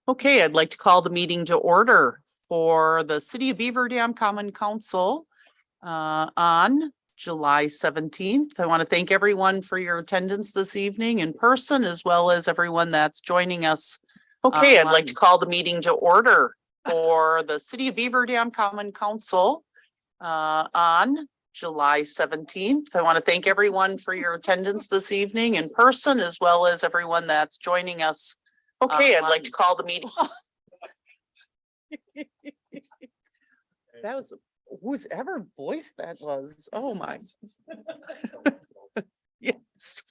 Okay, I'd like to call the meeting to order for the City of Beaver Dam Common Council on July 17th. I want to thank everyone for your attendance this evening in person, as well as everyone that's joining us. Okay, I'd like to call the meeting to order for the City of Beaver Dam Common Council on July 17th. I want to thank everyone for your attendance this evening in person, as well as everyone that's joining us. Okay, I'd like to call the meeting. That was whose ever voice that was. Oh my. Yes.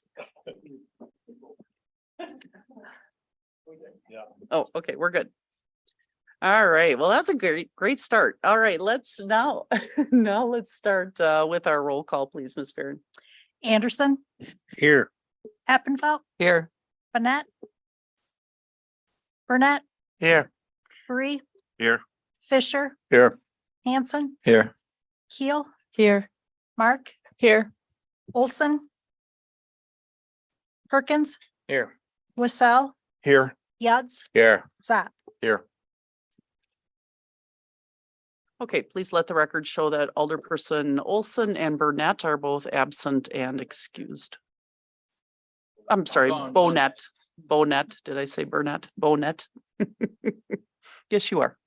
Oh, okay, we're good. All right, well, that's a great start. All right, let's now let's start with our roll call, please, Ms. Farron. Anderson, Here. Appenfeld, Here. Burnett, Here. Bree, Here. Fisher, Here. Hanson, Here. Keel, here, Mark, here, Olson, Perkins, Here. Wassell, Here. Yads, Here. Zap. Here. Okay, please let the record show that Alderperson Olson and Burnett are both absent and excused. I'm sorry, Bonet. Bonet, did I say Burnett? Bonet. Yes, you are.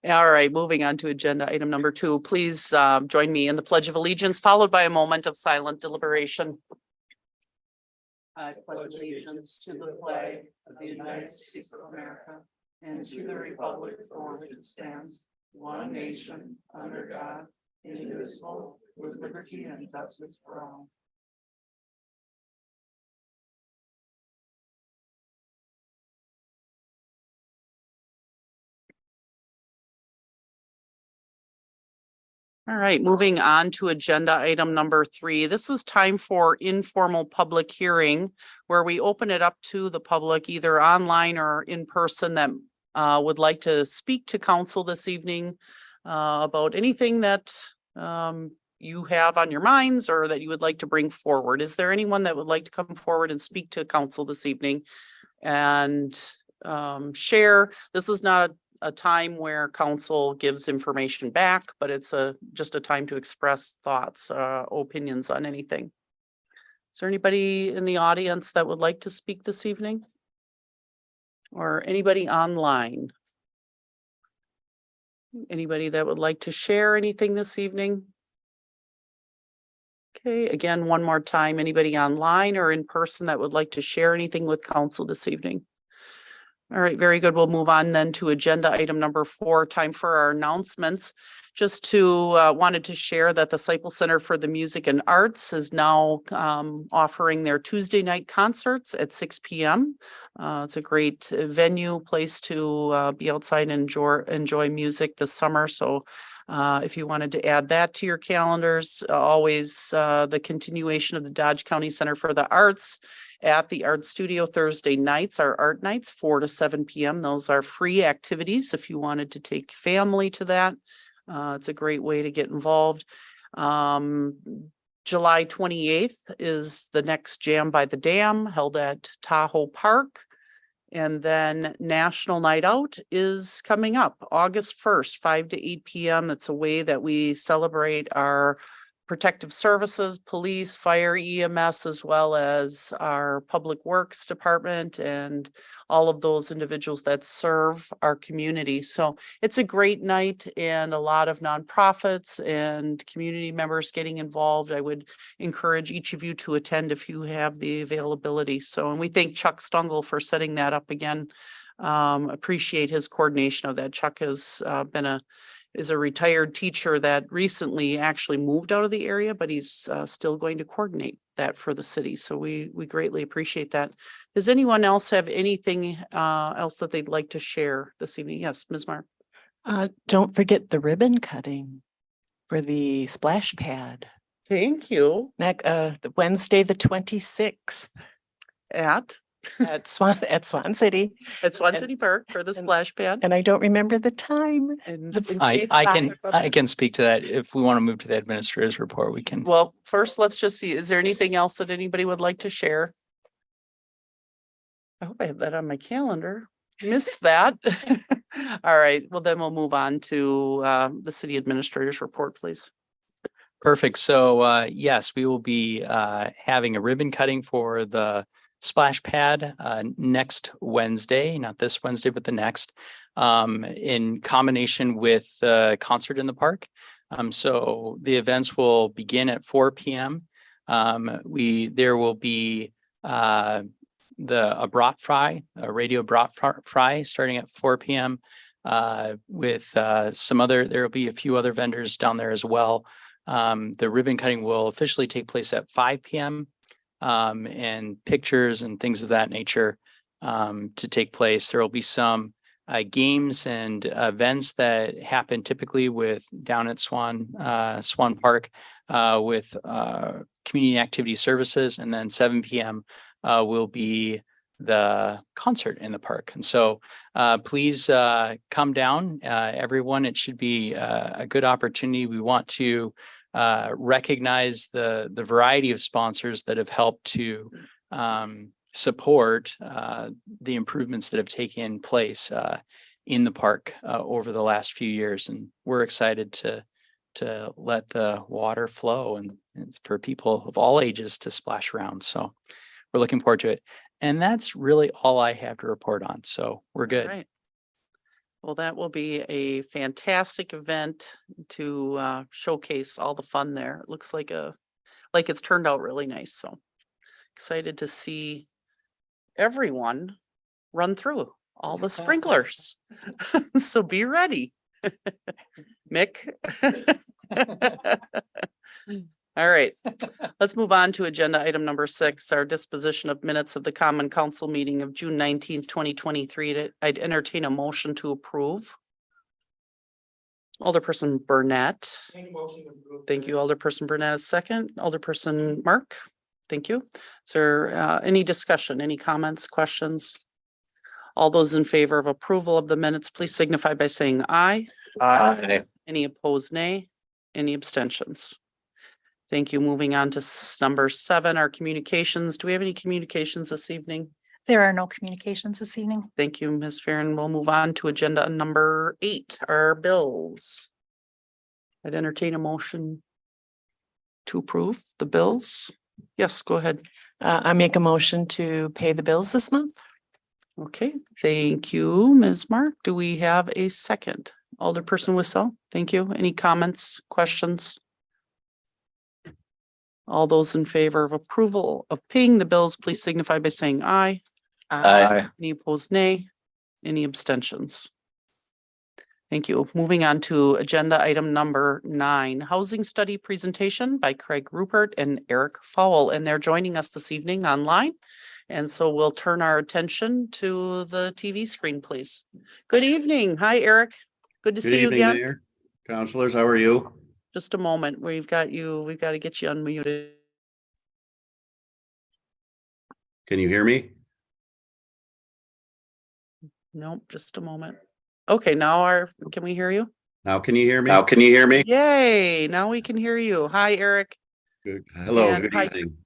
All right, moving on to agenda item number 2. Please join me in the Pledge of Allegiance, followed by a moment of silent deliberation. I pledge allegiance to the flag of the United States of America and to the republic for which it stands, one nation, under God, indivisible, with liberty and justice for all. All right, moving on to agenda item number 3. This is time for informal public hearing where we open it up to the public either online or in person that would like to speak to council this evening about anything that you have on your minds or that you would like to bring forward. Is there anyone that would like to come forward and speak to council this evening and share? This is not a time where council gives information back, but it's just a time to express thoughts, opinions on anything. Is there anybody in the audience that would like to speak this evening? Or anybody online? Anybody that would like to share anything this evening? Okay, again, one more time, anybody online or in person that would like to share anything with council this evening? All right, very good. We'll move on then to agenda item number 4, time for our announcements. Just wanted to share that the Seipel Center for the Music and Arts is now offering their Tuesday night concerts at 6 p.m. It's a great venue, place to be outside and enjoy music this summer. So if you wanted to add that to your calendars, always the continuation of the Dodge County Center for the Arts at the Art Studio Thursday nights, our art nights, 4 to 7 p.m. Those are free activities if you wanted to take family to that. It's a great way to get involved. July 28th is the next Jam by the Dam held at Tahoe Park. And then National Night Out is coming up August 1st, 5 to 8 p.m. It's a way that we celebrate our protective services, police, fire, EMS, as well as our public works department and all of those individuals that serve our community. So it's a great night and a lot of nonprofits and community members getting involved. I would encourage each of you to attend if you have the availability. So, and we thank Chuck Stungle for setting that up again. Appreciate his coordination of that. Chuck has is a retired teacher that recently actually moved out of the area, but he's still going to coordinate that for the city. So we greatly appreciate that. Does anyone else have anything else that they'd like to share this evening? Yes, Ms. Mark. Don't forget the ribbon cutting for the splash pad. Thank you. The Wednesday, the 26th at Swan City. At Swan City Park for the splash pad. And I don't remember the time. I can speak to that. If we want to move to the administrator's report, we can. Well, first, let's just see, is there anything else that anybody would like to share? I hope I have that on my calendar. Missed that. All right, well, then we'll move on to the city administrator's report, please. Perfect. So yes, we will be having a ribbon cutting for the splash pad next Wednesday, not this Wednesday, but the next, in combination with the concert in the park. So the events will begin at 4 p.m. There will be a brat fry, a radio brat fry starting at 4 p.m. With there will be a few other vendors down there as well. The ribbon cutting will officially take place at 5 p.m. And pictures and things of that nature to take place. There will be some games and events that happen typically down at Swan Park with community activity services, and then 7 p.m. Will be the concert in the park. And so please come down, everyone. It should be a good opportunity. We want to recognize the variety of sponsors that have helped to support the improvements that have taken place in the park over the last few years. And we're excited to let the water flow and for people of all ages to splash around. So we're looking forward to it. And that's really all I have to report on. So we're good. Right. Well, that will be a fantastic event to showcase all the fun there. It looks like it's turned out really nice. So excited to see everyone run through all the sprinklers. So be ready. Mick. All right, let's move on to agenda item number 6, our disposition of minutes of the Common Council meeting of June 19th, 2023. I'd entertain a motion to approve. Alderperson Burnett. Thank you, Alderperson Burnett, a second. Alderperson Mark. Thank you. Is there any discussion, any comments, questions? All those in favor of approval of the minutes, please signify by saying aye. Aye. Any opposed, nay? Any abstentions? Thank you. Moving on to number 7, our communications. Do we have any communications this evening? There are no communications this evening. Thank you, Ms. Farren. We'll move on to agenda number 8, our bills. I'd entertain a motion to approve the bills. Yes, go ahead. I make a motion to pay the bills this month. Okay, thank you, Ms. Mark. Do we have a second? Alderperson Wissell, thank you. Any comments, questions? All those in favor of approval of paying the bills, please signify by saying aye. Aye. Any opposed, nay? Any abstentions? Thank you. Moving on to agenda item number 9, housing study presentation by Craig Rupert and Eric Fowle, and they're joining us this evening online. And so we'll turn our attention to the TV screen, please. Good evening. Hi, Eric. Good to see you again. Mayor. Counselors, how are you? Just a moment. We've got to get you unmuted. Can you hear me? Nope, just a moment. Okay, can we hear you? Now can you hear me? Now can you hear me? Yay, now we can hear you. Hi, Eric. Good. Hello, And good hi. evening.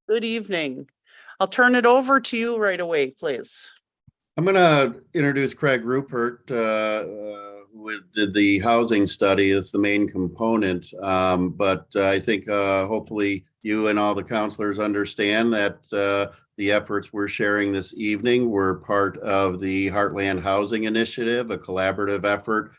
Good evening. I'll turn it over to you right away, please. I'm going to introduce Craig Rupert, who did the housing study. That's the main component. But I think hopefully you and all the counselors understand that the efforts we're sharing this evening were part of the Heartland Housing Initiative, a collaborative effort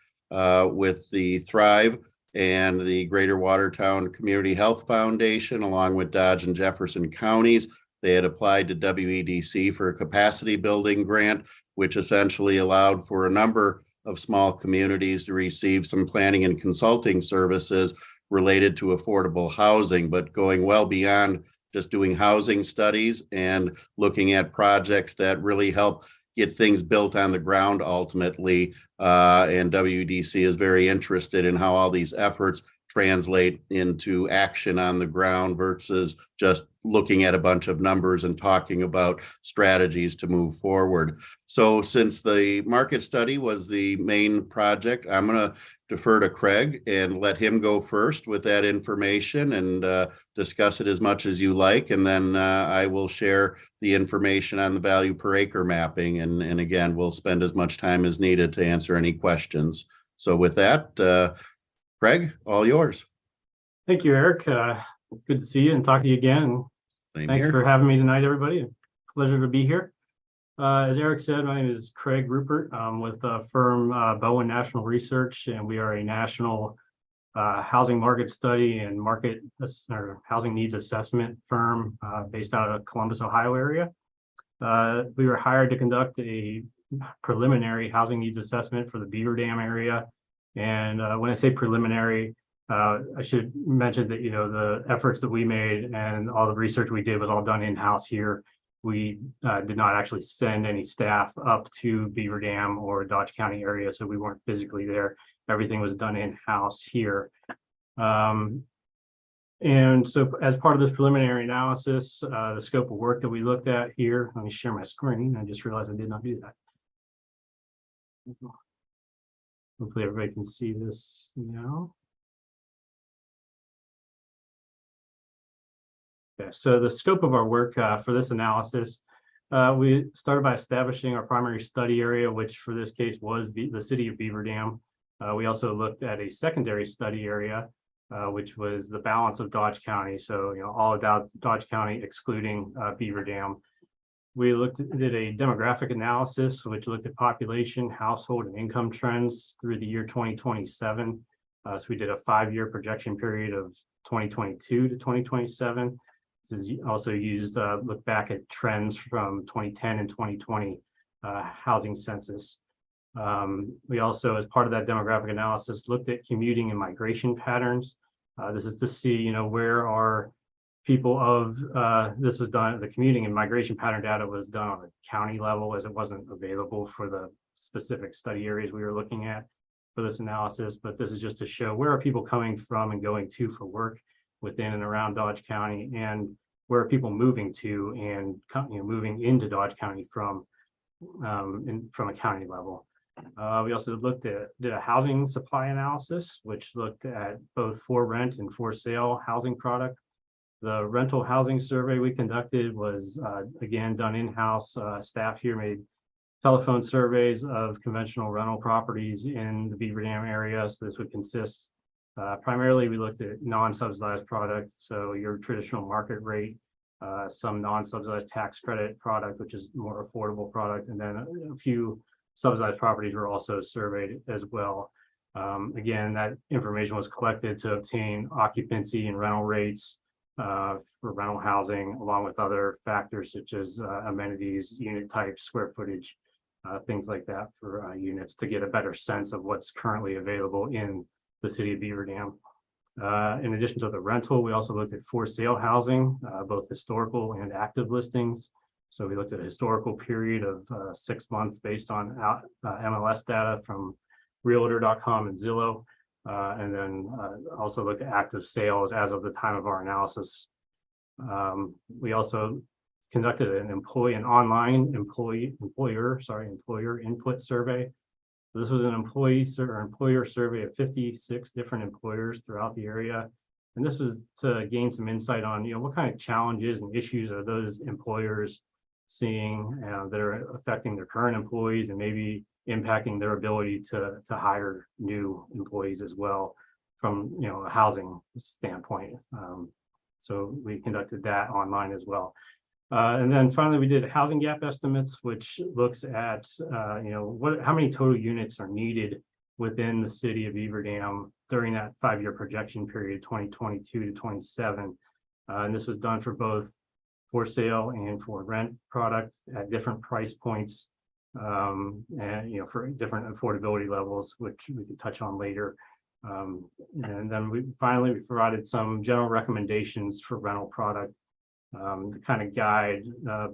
with the Thrive and the Greater Watertown Community Health Foundation, along with Dodge and Jefferson counties. They had applied to WEDC for a capacity building grant, which essentially allowed for a number of small communities to receive some planning and consulting services related to affordable housing, but going well beyond just doing housing studies and looking at projects that really help get things built on the ground ultimately. And WEDC is very interested in how all these efforts translate into action on the ground versus just looking at a bunch of numbers and talking about strategies to move forward. So since the market study was the main project, I'm going to defer to Craig and let him go first with that information and discuss it as much as you like. And then I will share the information on the value per acre mapping. And again, we'll spend as much time as needed to answer any questions. So with that, Craig, all yours. Thank you, Eric. Good to see you and talk to you again. Same Thanks here. for having me tonight, everybody. Pleasure to be here. As Eric said, my name is Craig Rupert. I'm with the firm Bowen National Research, and we are a national housing market study and or housing needs assessment firm based out of Columbus, Ohio area. We were hired to conduct a preliminary housing needs assessment for the Beaver Dam area. And when I say preliminary, I should mention that, the efforts that we made and all the research we did was all done in-house here. We did not actually send any staff up to Beaver Dam or Dodge County area, so we weren't physically there. Everything was done in-house here. And so as part of this preliminary analysis, the scope of work that we looked at here, let me share my screen. I just realized I did not do that. Hopefully everybody can see this now. Okay, so the scope of our work for this analysis, we started by establishing our primary study area, which for this case was the city of Beaver Dam. We also looked at a secondary study area, which was the balance of Dodge County. So, all of Dodge County excluding Beaver Dam. We did a demographic analysis, which looked at population, household, and income trends through the year 2027. So we did a 5-year projection period of 2022 to 2027. This is also used look back at trends from 2010 and 2020 housing census. We also, as part of that demographic analysis, looked at commuting and migration patterns. This is to see, where are people of, this was done, the commuting and migration pattern data was done on a county level as it wasn't available for the specific study areas we were looking at for this analysis. But this is just to show where are people coming from and going to for work within and around Dodge County, and where are people moving to and moving into Dodge County from a county level. We also did a housing supply analysis, which looked at both for rent and for sale housing product. The rental housing survey we conducted was again done in-house. Staff here made telephone surveys of conventional rental properties in the Beaver Dam area. So this would consist primarily, we looked at non-subsidized products, so your traditional market rate, some non-subsidized tax credit product, which is more affordable product, and then a few subsidized properties were also surveyed as well. Again, that information was collected to obtain occupancy and rental rates for rental housing, along with other factors such as amenities, unit type, square footage, things like that for units to get a better sense of what's currently available in the city of Beaver Dam. In addition to the rental, we also looked at for sale housing, both historical and active listings. So we looked at a historical period of 6 months based on MLS data from Realtor.com and Zillow. And then also looked at active sales as of the time of our analysis. We also conducted an online employer input survey. So this was an employer survey of 56 different employers throughout the area. And this was to gain some insight on, what kind of challenges and issues are those employers seeing that are affecting their current employees and maybe impacting their ability to hire new employees as well from, a housing standpoint. So we conducted that online as well. And then finally, we did housing gap estimates, which looks at, how many total units are needed within the city of Beaver Dam during that 5-year projection period, 2022 to 27. And this was done for both for sale and for rent product at different price points, and, for different affordability levels, which we could touch on later. And then we provided some general recommendations for rental product to kind of guide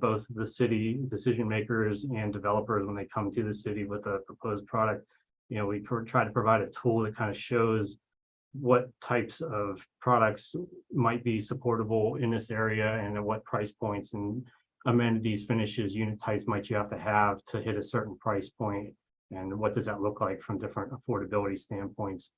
both the city decision makers and developers when they come to the city with a proposed product. We try to provide a tool that kind of shows what types of products might be supportable in this area and at what price points and amenities, finishes, unit types might you have to hit a certain price point, and what does that look like from different affordability standpoints.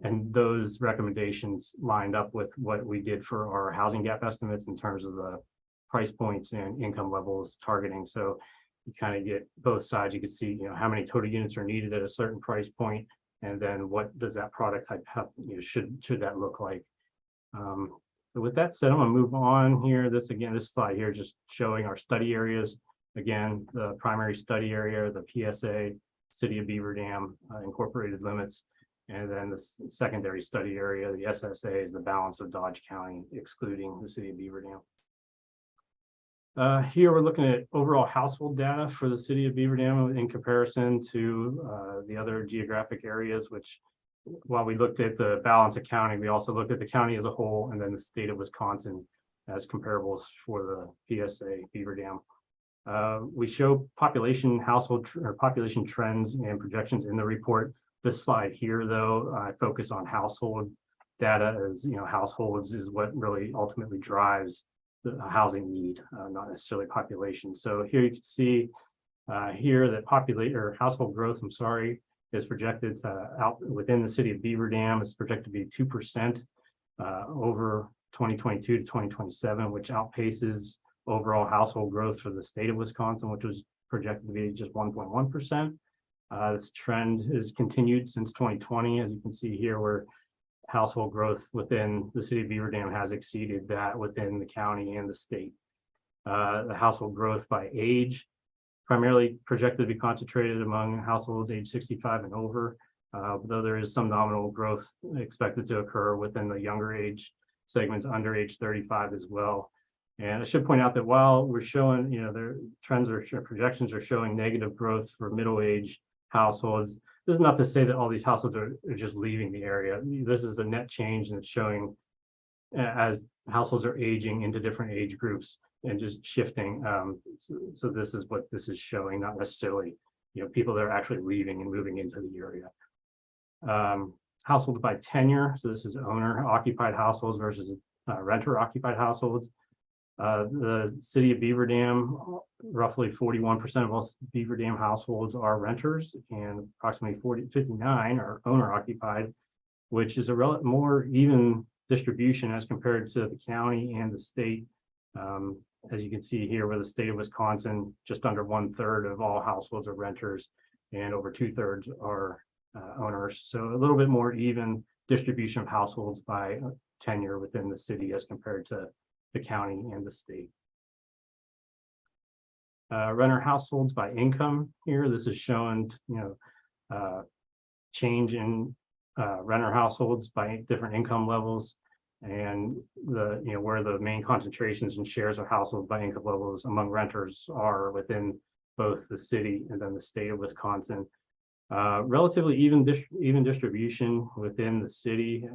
And those recommendations lined up with what we did for our housing gap estimates in terms of the price points and income levels targeting. So you kind of get both sides. You can see, you know, how many total units are needed at a certain price point, and then what does that product type have, you know, should that look like. So with that said, I'm gonna move on here. This slide here just showing our study areas. Again, the primary study area, the PSA, City of Beaver Dam, incorporated limits, and then the secondary study area, the SSA, is the balance of Dodge County, excluding the City of Beaver Dam. Here we're looking at overall household data for the City of Beaver Dam in comparison to the other geographic areas, which, while we looked at the balance of county, we also looked at the county as a whole and then the state of Wisconsin as comparables for the PSA Beaver Dam. We show population population trends and projections in the report. This slide here, though, I focus on household data, as you know, households is what really ultimately drives the housing need, not necessarily population. So here you can see here that household growth, is projected out within the City of Beaver Dam. It's projected to be 2% over 2022 to 2027, which outpaces overall household growth for the state of Wisconsin, which was projected to be just 1.1%. This trend has continued since 2020, as you can see here, where household growth within the City of Beaver Dam has exceeded that within the county and the state. The household growth by age, primarily projected to be concentrated among households age 65 and over, though there is some nominal growth expected to occur within the younger age segments under age 35 as well. And I should point out that while we're showing, you know, their trends or projections are showing negative growth for middle-aged households, this is not to say that all these households are just leaving the area. This is a net change, and it's showing as households are aging into different age groups and just shifting. So this is what this is showing, not necessarily, you know, people that are actually leaving and moving into the area. Households by tenure. So this is owner occupied households versus renter occupied households. The City of Beaver Dam, roughly 41% of all Beaver Dam households are renters, and approximately 59 are owner occupied, which is a more even distribution as compared to the county and the state. As you can see here, where the state of Wisconsin, just under 1/3 of all households are renters, and over 2/3 are owners. So a little bit more even distribution of households by tenure within the city as compared to the county and the state. Renter households by income here. This is showing, you know, change in renter households by different income levels, and the, you know, where the main concentrations and shares of households by income levels among renters are within both the city and then the state of Wisconsin. Relatively even distribution within the city.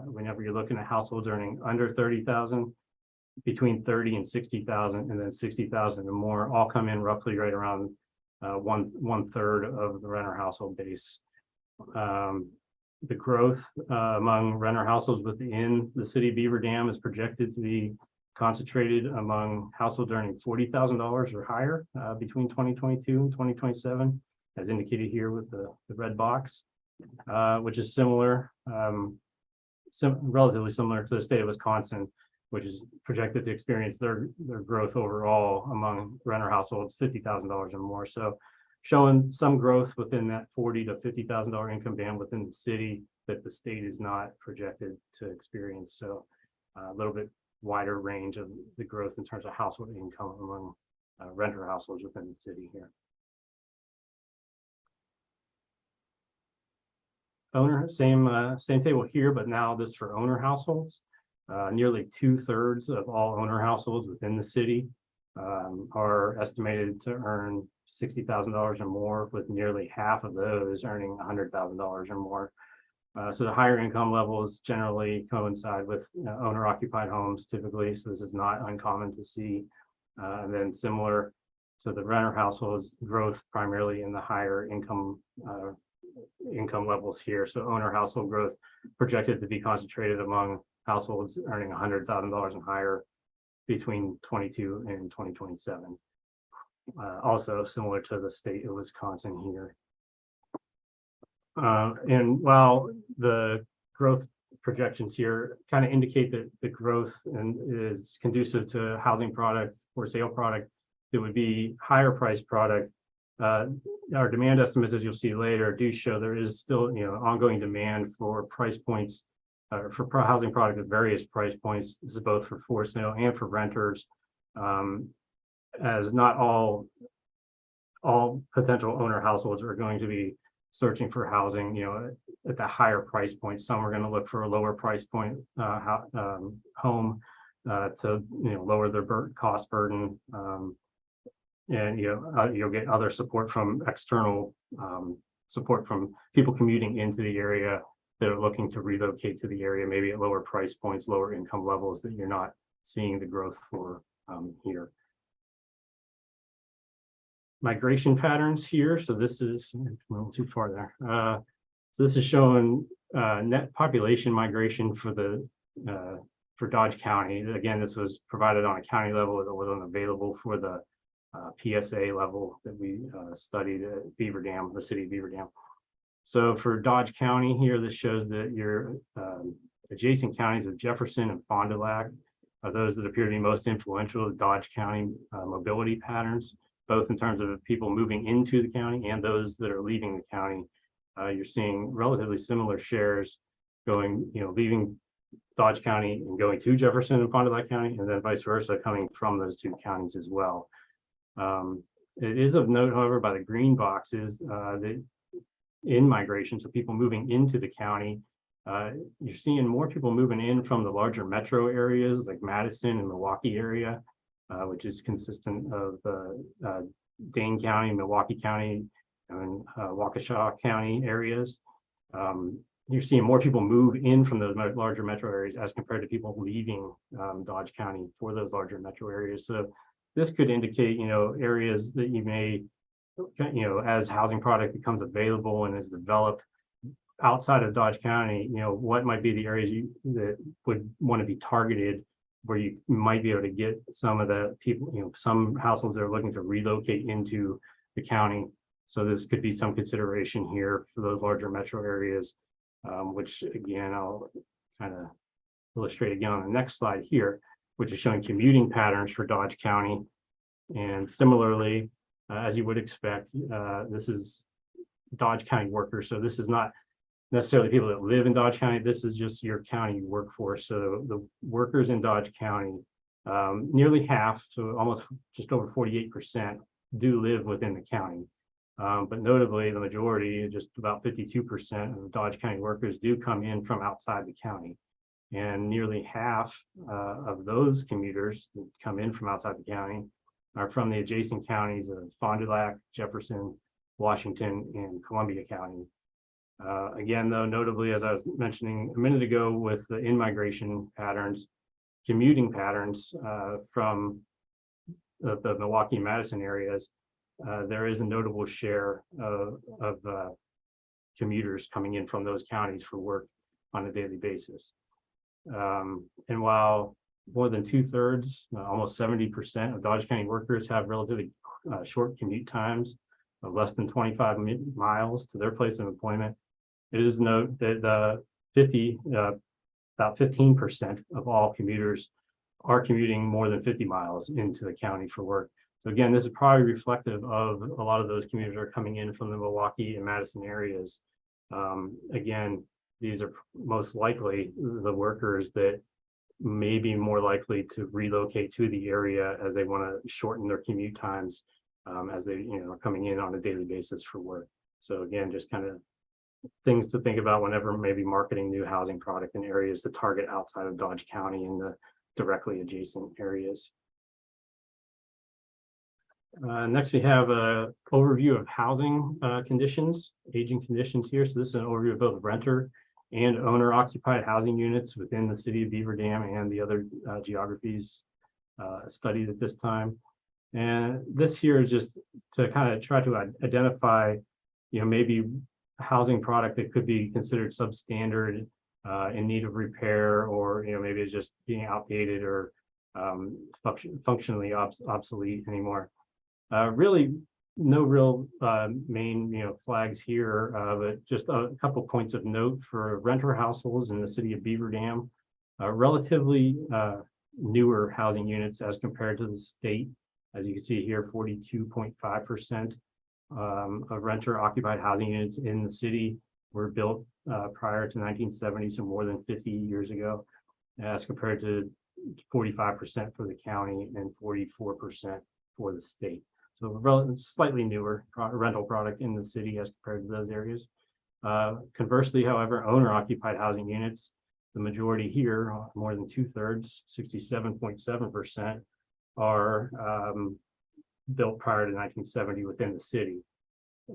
Whenever you're looking at households earning under 30,000, between 30 and 60,000, and then 60,000 and more, all come in roughly right around one third of the renter household base. The growth among renter households within the City of Beaver Dam is projected to be concentrated among households earning $40,000 or higher between 2022 and 2027, as indicated here with the red box, which is similar, relatively similar to the state of Wisconsin, which is projected to experience their growth overall among renter households $50,000 or more. So showing some growth within that $40,000 to $50,000 income band within the city that the state is not projected to experience. So a little bit wider range of the growth in terms of household income among renter households within the city here. Owner, same table here, but now this for owner households. Nearly 2/3 of all owner households within the city are estimated to earn $60,000 or more, with nearly half of those earning $100,000 or more. So the higher income levels generally coincide with owner occupied homes typically, so this is not uncommon to see. And then similar to the renter households, growth primarily in the higher income income levels here. So owner household growth projected to be concentrated among households earning $100,000 and higher between 22 and 2027. Also similar to the state of Wisconsin here. And while the growth projections here kind of indicate that the growth is conducive to housing product or sale product, it would be higher priced product. Our demand estimates, as you'll see later, do show there is still, ongoing demand for price points for housing product at various price points. This is both for sale and for renters, as not all potential owner households are going to be searching for housing, at the higher price point. Some are going to look for a lower price point home to lower their cost burden. And you'll get other support from external support from people commuting into the area that are looking to relocate to the area, maybe at lower price points, lower income levels that you're not seeing the growth for here. Migration patterns here. So this is a little too far there. So this is showing net population migration for Dodge County. Again, this was provided on a county level. It wasn't available for the PSA level that we studied at Beaver Dam, the city of Beaver Dam. So for Dodge County here, this shows that your adjacent counties of Jefferson and Fond du Lac are those that appear to be most influential to Dodge County mobility patterns, both in terms of people moving into the county and those that are leaving the county. You're seeing relatively similar shares going, leaving Dodge County and going to Jefferson and Fond du Lac County, and then vice versa coming from those two counties as well. It is of note, however, by the green boxes that in migration, so people moving into the county, you're seeing more people moving in from the larger metro areas like Madison and Milwaukee area, which is consistent of the Dane County, Milwaukee County, and Waukesha County areas. You're seeing more people move in from those larger metro areas as compared to people leaving Dodge County for those larger metro areas. So this could indicate, areas that you may, as housing product becomes available and is developed outside of Dodge County, what might be the areas that would want to be targeted where you might be able to get some of the people, some households that are looking to relocate into the county. So this could be some consideration here for those larger metro areas, which again, I'll kind of illustrate again on the next slide here, which is showing commuting patterns for Dodge County. And similarly, as you would expect, this is Dodge County workers. So this is not necessarily people that live in Dodge County. This is just your county workforce. So the workers in Dodge County, nearly half, so almost just over 48% do live within the county. But notably, the majority, just about 52% of Dodge County workers do come in from outside the county. And nearly half of those commuters that come in from outside the county are from the adjacent counties of Fond du Lac, Jefferson, Washington, and Columbia County. Again, though, notably, as I was mentioning a minute ago with the in-migration patterns, commuting patterns from the Milwaukee and Madison areas, there is a notable share of commuters coming in from those counties for work on a daily basis. And while more than 2/3, almost 70% of Dodge County workers have relatively short commute times of less than 25 miles to their place of employment, it is note that about 15% of all commuters are commuting more than 50 miles into the county for work. So again, this is probably reflective of a lot of those commuters are coming in from the Milwaukee and Madison areas. Again, these are most likely the workers that may be more likely to relocate to the area as they want to shorten their commute times as they are coming in on a daily basis for work. So again, just kind of things to think about whenever maybe marketing new housing product in areas to target outside of Dodge County and the directly adjacent areas. Next, we have an overview of housing conditions, aging conditions here. So this is an overview of both renter and owner occupied housing units within the city of Beaver Dam and the other geographies studied at this time. And this here is just to kind of try to identify, maybe housing product that could be considered substandard, in need of repair, or, maybe it's just being outdated or functionally obsolete anymore. Really, no real main flags here, but just a couple points of note for renter households in the city of Beaver Dam. Relatively newer housing units as compared to the state. As you can see here, 42.5% of renter occupied housing units in the city were built prior to 1970, so more than 50 years ago, as compared to 45% for the county and 44% for the state. So slightly newer rental product in the city as compared to those areas. Conversely, however, owner occupied housing units, the majority here, more than 2/3, 67.7%, are built prior to 1970 within the city.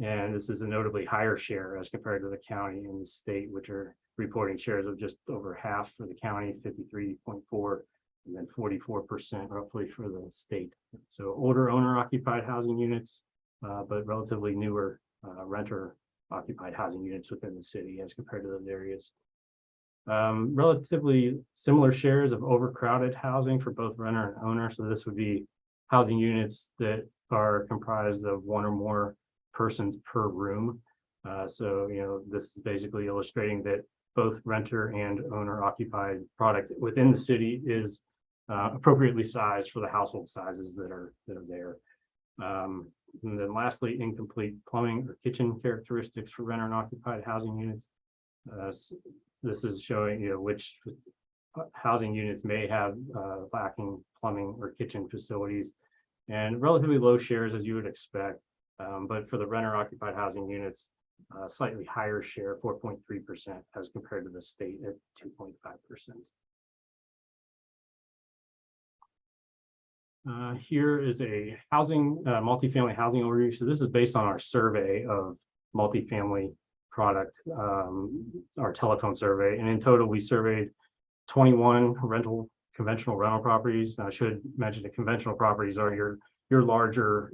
And this is a notably higher share as compared to the county and the state, which are reporting shares of just over half for the county, 53.4, and then 44% roughly for the state. So older owner occupied housing units, but relatively newer renter occupied housing units within the city as compared to those areas. Relatively similar shares of overcrowded housing for both renter and owner. So this would be housing units that are comprised of one or more persons per room. So, this is basically illustrating that both renter and owner occupied product within the city is appropriately sized for the household sizes that are there. And then lastly, incomplete plumbing or kitchen characteristics for renter and occupied housing units. This is showing which housing units may have lacking plumbing or kitchen facilities, and relatively low shares as you would expect. But for the renter occupied housing units, slightly higher share, 4.3%, as compared to the state at 2.5%. Here is a multifamily housing overview. So this is based on our survey of multifamily product, our telephone survey. And in total, we surveyed 21 conventional rental properties. Now, I should mention that conventional properties are your larger,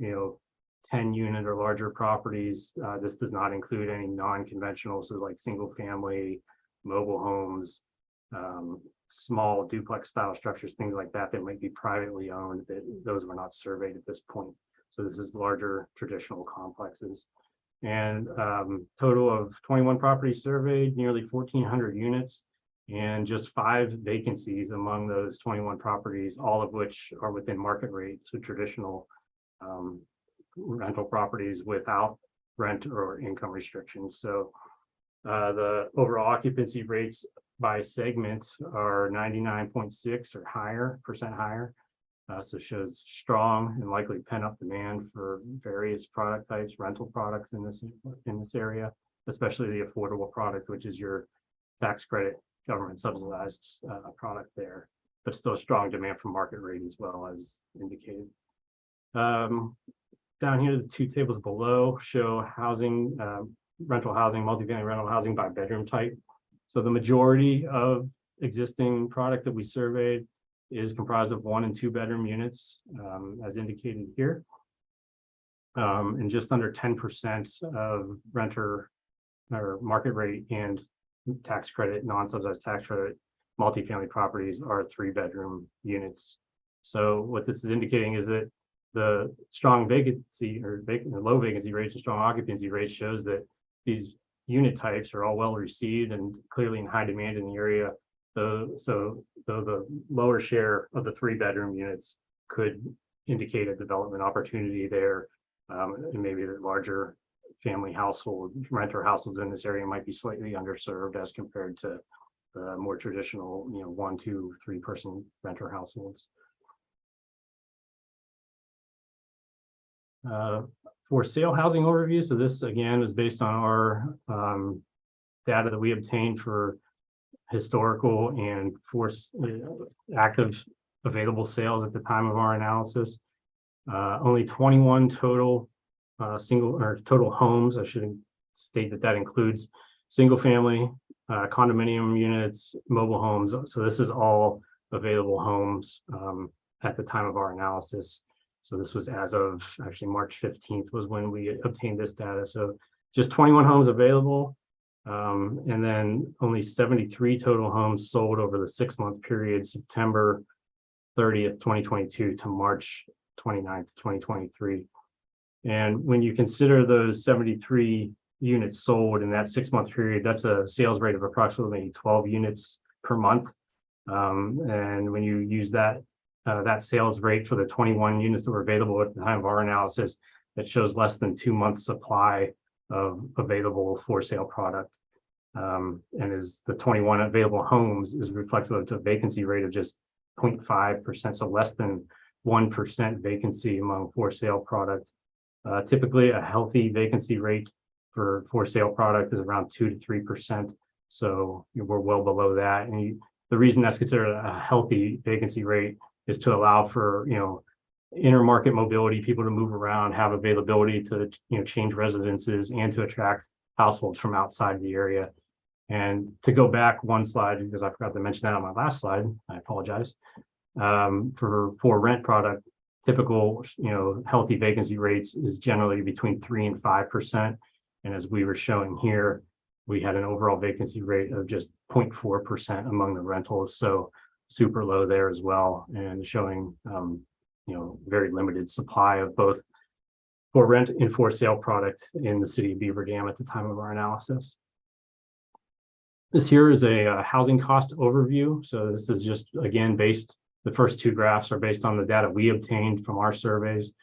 10 unit or larger properties. This does not include any non-conventional, so like single family, mobile homes, small duplex style structures, things like that might be privately owned, those were not surveyed at this point. So this is larger traditional complexes. And total of 21 properties surveyed, nearly 1,400 units, and just 5 vacancies among those 21 properties, all of which are within market rate, so traditional rental properties without rent or income restrictions. So the overall occupancy rates by segments are 99.6 or higher, higher. So shows strong and likely pent-up demand for various product types, rental products in this area, especially the affordable product, which is your tax credit, government subsidized product there, but still strong demand for market rate as well, as indicated. Down here, the 2 tables below show housing, rental housing, multifamily rental housing by bedroom type. So the majority of existing product that we surveyed is comprised of 1 and 2 bedroom units, as indicated here. And just under 10% of renter or market rate and tax credit, non-subsidized tax credit multifamily properties are 3 bedroom units. So what this is indicating is that the strong vacancy or low vacancy rates and strong occupancy rates shows that these unit types are all well received and clearly in high demand in the area. So the lower share of the 3 bedroom units could indicate a development opportunity there, and maybe the larger family household, renter households in this area might be slightly underserved as compared to the more traditional, 1, 2, 3 person renter households. For sale housing overview, so this again is based on our data that we obtained for historical and active available sales at the time of our analysis. Only 21 total total homes. I should state that includes single family, condominium units, mobile homes. So this is all available homes at the time of our analysis. So this was as of actually March 15th was when we obtained this data. So just 21 homes available. And then only 73 total homes sold over the 6-month period, September 30th, 2022 to March 29th, 2023. And when you consider those 73 units sold in that 6-month period, that's a sales rate of approximately 12 units per month. And when you use that sales rate for the 21 units that were available at the time of our analysis, that shows less than 2 months supply of available for sale product. And is the 21 available homes is reflective of a vacancy rate of just 0.5%, so less than 1% vacancy among for sale product. Typically, a healthy vacancy rate for sale product is around 2 to 3%. So we're well below that. And the reason that's considered a healthy vacancy rate is to allow for, intermarket mobility, people to move around, have availability to, change residences and to attract households from outside the area. And to go back one slide, because I forgot to mention that on my last slide, I apologize. For rent product, typical, healthy vacancy rates is generally between 3 and 5%. And as we were showing here, we had an overall vacancy rate of just 0.4% among the rentals. So super low there as well, and showing, very limited supply of both for rent and for sale product in the city of Beaver Dam at the time of our analysis. This here is a housing cost overview. So this is just, again, the first 2 graphs are based on the data we obtained from our surveys.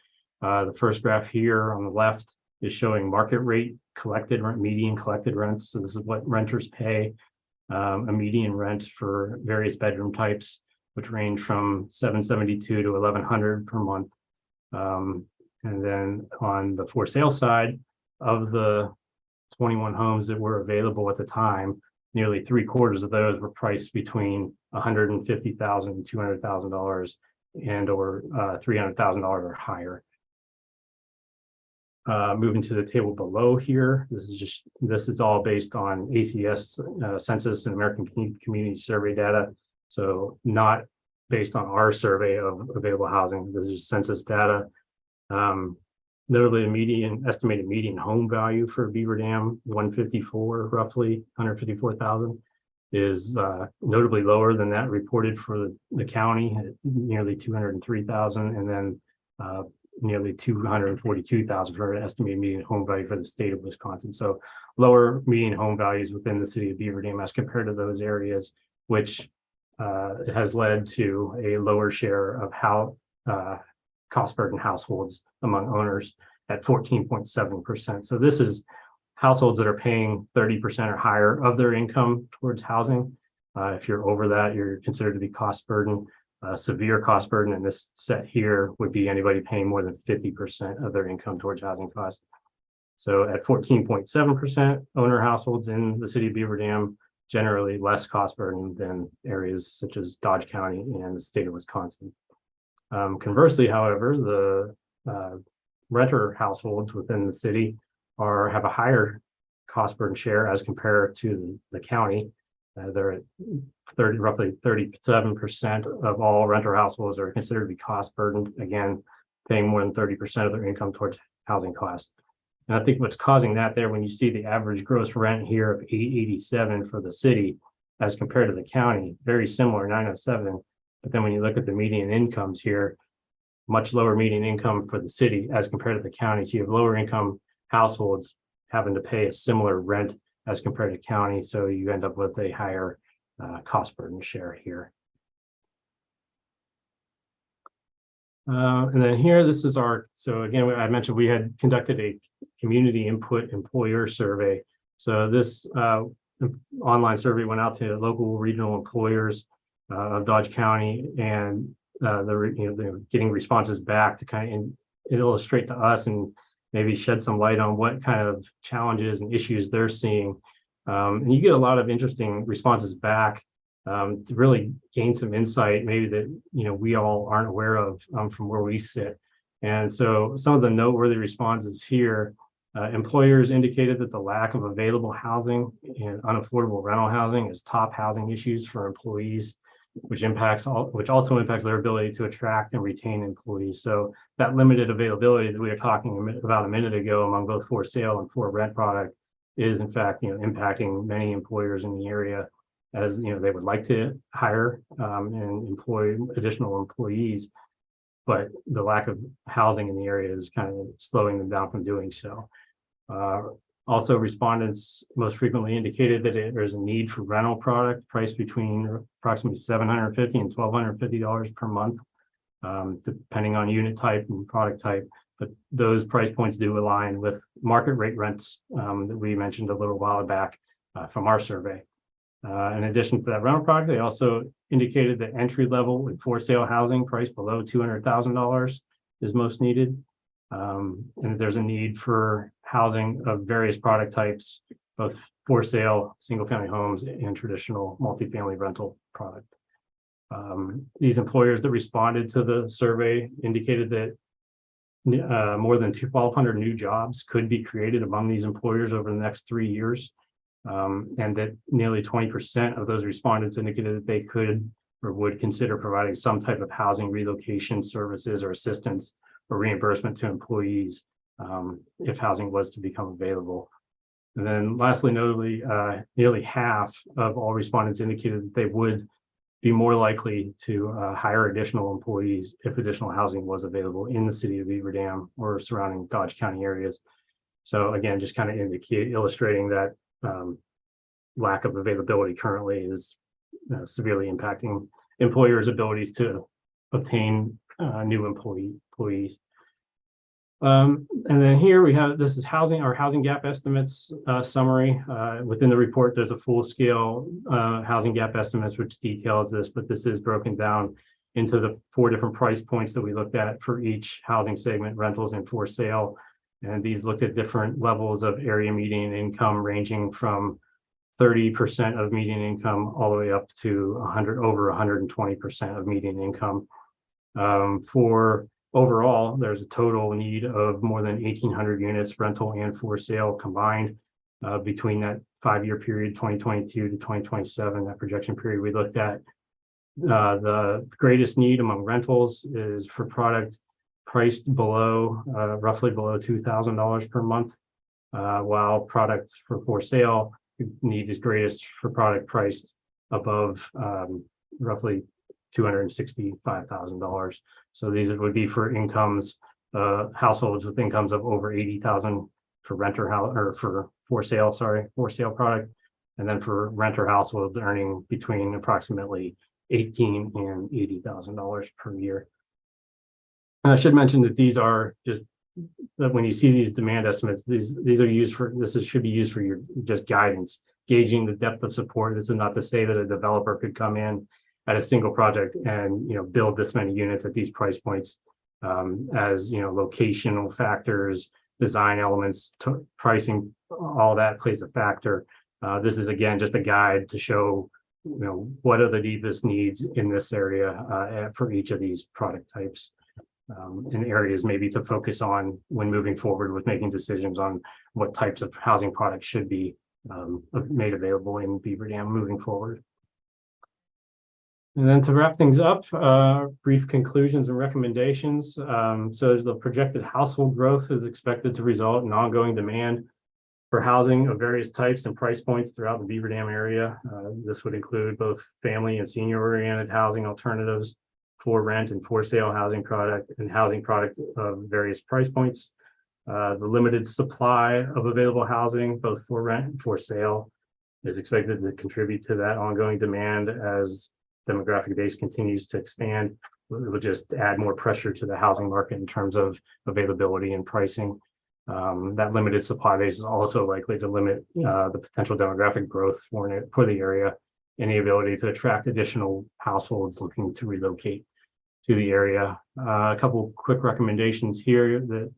The first graph here on the left is showing market rate collected rent, median collected rents. So this is what renters pay, a median rent for various bedroom types, which range from $772 to $1,100 per month. And then on the for sale side, of the 21 homes that were available at the time, nearly 3/4 of those were priced between $150,000 and $200,000 and or $300,000 or higher. Moving to the table below here, this is all based on ACS Census and American Community Survey data. So not based on our survey of available housing. This is census data. Notably, the estimated median home value for Beaver Dam, 154, roughly 154,000, is notably lower than that reported for the county at nearly 203,000, and then nearly 242,000 for an estimated median home value for the state of Wisconsin. So lower median home values within the city of Beaver Dam as compared to those areas, which has led to a lower share of cost burden households among owners at 14.7%. So this is households that are paying 30% or higher of their income towards housing. If you're over that, you're considered to be cost burden. Severe cost burden in this set here would be anybody paying more than 50% of their income towards housing costs. So at 14.7%, owner households in the city of Beaver Dam generally less cost burden than areas such as Dodge County and the state of Wisconsin. Conversely, however, the renter households within the city have a higher cost burden share as compared to the county. They're at roughly 37% of all renter households are considered to be cost burdened, again, paying more than 30% of their income towards housing costs. And I think what's causing that there, when you see the average gross rent here of $887 for the city as compared to the county, very similar, $907. But then when you look at the median incomes here, much lower median income for the city as compared to the county. So you have lower income households having to pay a similar rent as compared to county. So you end up with a higher cost burden share here. And then here, this is so again, I mentioned we had conducted a community input employer survey. So this online survey went out to local regional employers of Dodge County, and they're getting responses back to kind of illustrate to us and maybe shed some light on what kind of challenges and issues they're seeing. And you get a lot of interesting responses back to really gain some insight, maybe that we all aren't aware of from where we sit. And so some of the noteworthy responses here, employers indicated that the lack of available housing and unaffordable rental housing is top housing issues for employees. which also impacts their ability to attract and retain employees. So that limited availability that we were talking about a minute ago among both for sale and for rent product is in fact, impacting many employers in the area, as they would like to hire and employ additional employees, but the lack of housing in the area is kind of slowing them down from doing so. Also, respondents most frequently indicated that there's a need for rental product priced between approximately $750 and $1,250 per month, depending on unit type and product type. But those price points do align with market rate rents that we mentioned a little while back from our survey. In addition to that rental product, they also indicated that entry level and for sale housing priced below $200,000 is most needed. And there's a need for housing of various product types, both for sale, single family homes and traditional multifamily rental product. These employers that responded to the survey indicated that more than 1,200 new jobs could be created among these employers over the next 3 years. And that nearly 20% of those respondents indicated that they could or would consider providing some type of housing relocation services or assistance or reimbursement to employees if housing was to become available. And then lastly, notably, nearly half of all respondents indicated that they would be more likely to hire additional employees if additional housing was available in the city of Beaver Dam or surrounding Dodge County areas. So again, just kind of illustrating that lack of availability currently is severely impacting employers' abilities to obtain new employees. And then here we have, this is our housing gap estimates summary. Within the report, there's a full scale housing gap estimates, which details this, but this is broken down into the 4 different price points that we looked at for each housing segment, rentals and for sale. And these looked at different levels of area median income, ranging from 30% of median income all the way up to over 120% of median income. For overall, there's a total need of more than 1,800 units, rental and for sale combined, between that 5-year period, 2022 to 2027, that projection period we looked at. The greatest need among rentals is for product priced below, roughly below $2,000 per month, while product for sale need is greatest for product priced above roughly $265,000. So these would be for incomes, households with incomes of over 80,000 for for sale product, and then for renter households earning between approximately $18,000 and $80,000 per year. And I should mention that these are just that when you see these demand estimates, these are used for, should be used for your just guidance, gauging the depth of support. This is not to say that a developer could come in at a single project and build this many units at these price points, as locational factors, design elements, pricing, all that plays a factor. This is again just a guide to show what are the deepest needs in this area for each of these product types. And areas maybe to focus on when moving forward with making decisions on what types of housing products should be made available in Beaver Dam moving forward. And then to wrap things up, brief conclusions and recommendations. So the projected household growth is expected to result in ongoing demand for housing of various types and price points throughout the Beaver Dam area. This would include both family and senior-oriented housing alternatives, for rent and for sale housing product, and housing product of various price points. The limited supply of available housing, both for rent and for sale, is expected to contribute to that ongoing demand as demographic base continues to expand. It will just add more pressure to the housing market in terms of availability and pricing. That limited supply base is also likely to limit the potential demographic growth for the area and the ability to attract additional households looking to relocate to the area. A couple quick recommendations here that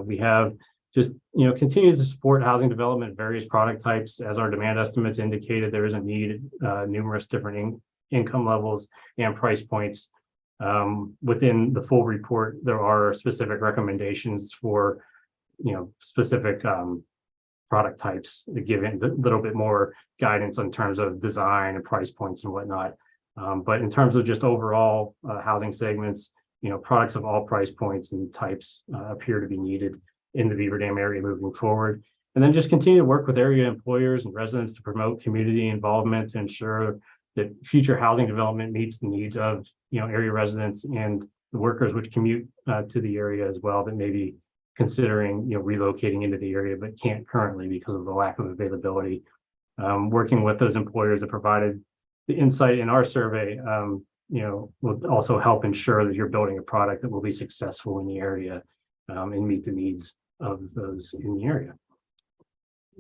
we have: just continue to support housing development of various product types. As our demand estimates indicated, there is a need, numerous different income levels and price points. Within the full report, there are specific recommendations for specific product types, giving a little bit more guidance in terms of design and price points and whatnot. But in terms of just overall housing segments, products of all price points and types appear to be needed in the Beaver Dam area moving forward. And then just continue to work with area employers and residents to promote community involvement to ensure that future housing development meets the needs of, area residents and the workers which commute to the area as well, that may be considering, relocating into the area, but can't currently because of the lack of availability. Working with those employers that provided the insight in our survey, will also help ensure that you're building a product that will be successful in the area and meet the needs of those in the area.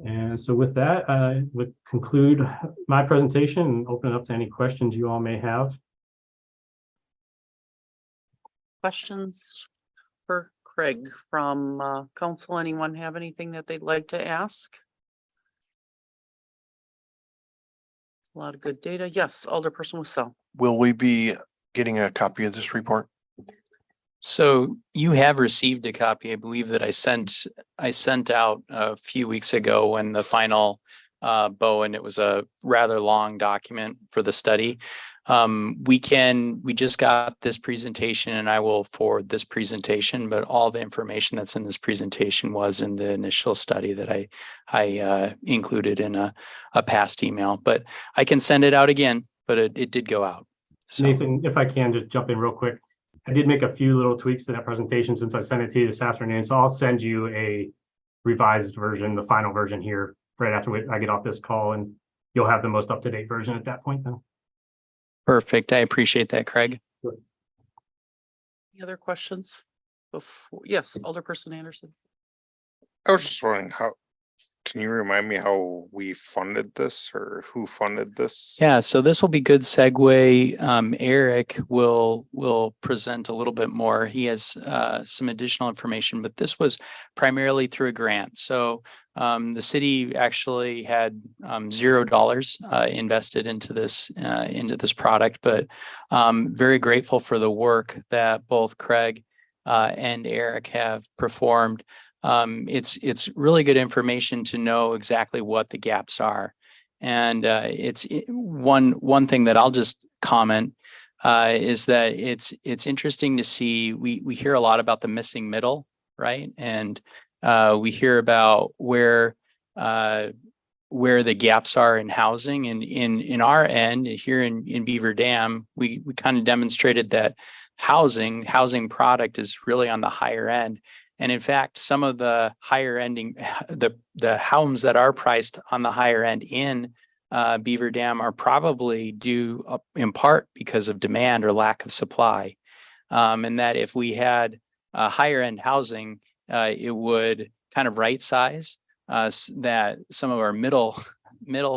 And so with that, I would conclude my presentation and open it up to any questions you all may have. Questions for Craig from council? Anyone have anything that they'd like to ask? A lot of good data. Yes, Alderperson Wassell. Will we be getting a copy of this report? So you have received a copy, I believe, that I sent out a few weeks ago when the final Bo, and it was a rather long document for the study. We just got this presentation and I will forward this presentation, but all the information that's in this presentation was in the initial study that I included in a past email, but I can send it out again, but it did go out. So. Nathan, if I can just jump in real quick. I did make a few little tweaks to that presentation since I sent it to you this afternoon. So I'll send you a revised version, the final version here right after I get off this call, and you'll have the most up-to-date version at that point then. Perfect. I appreciate that, Craig. Any other questions? Yes, Alderperson Anderson. I was just wondering, can you remind me how we funded this or who funded this? Yeah, so this will be good segue. Eric will present a little bit more. He has some additional information, but this was primarily through a grant. So the city actually had $0 invested into this product, but very grateful for the work that both Craig and Eric have performed. It's really good information to know exactly what the gaps are. And it's one thing that I'll just comment is that it's interesting to see, we hear a lot about the missing middle, right? And we hear about where the gaps are in housing, and in our end here in Beaver Dam, we kind of demonstrated that housing product is really on the higher end. And in fact, some of the higher ending, the homes that are priced on the higher end in Beaver Dam are probably due in part because of demand or lack of supply. And that if we had higher end housing, it would kind of right size that some of our middle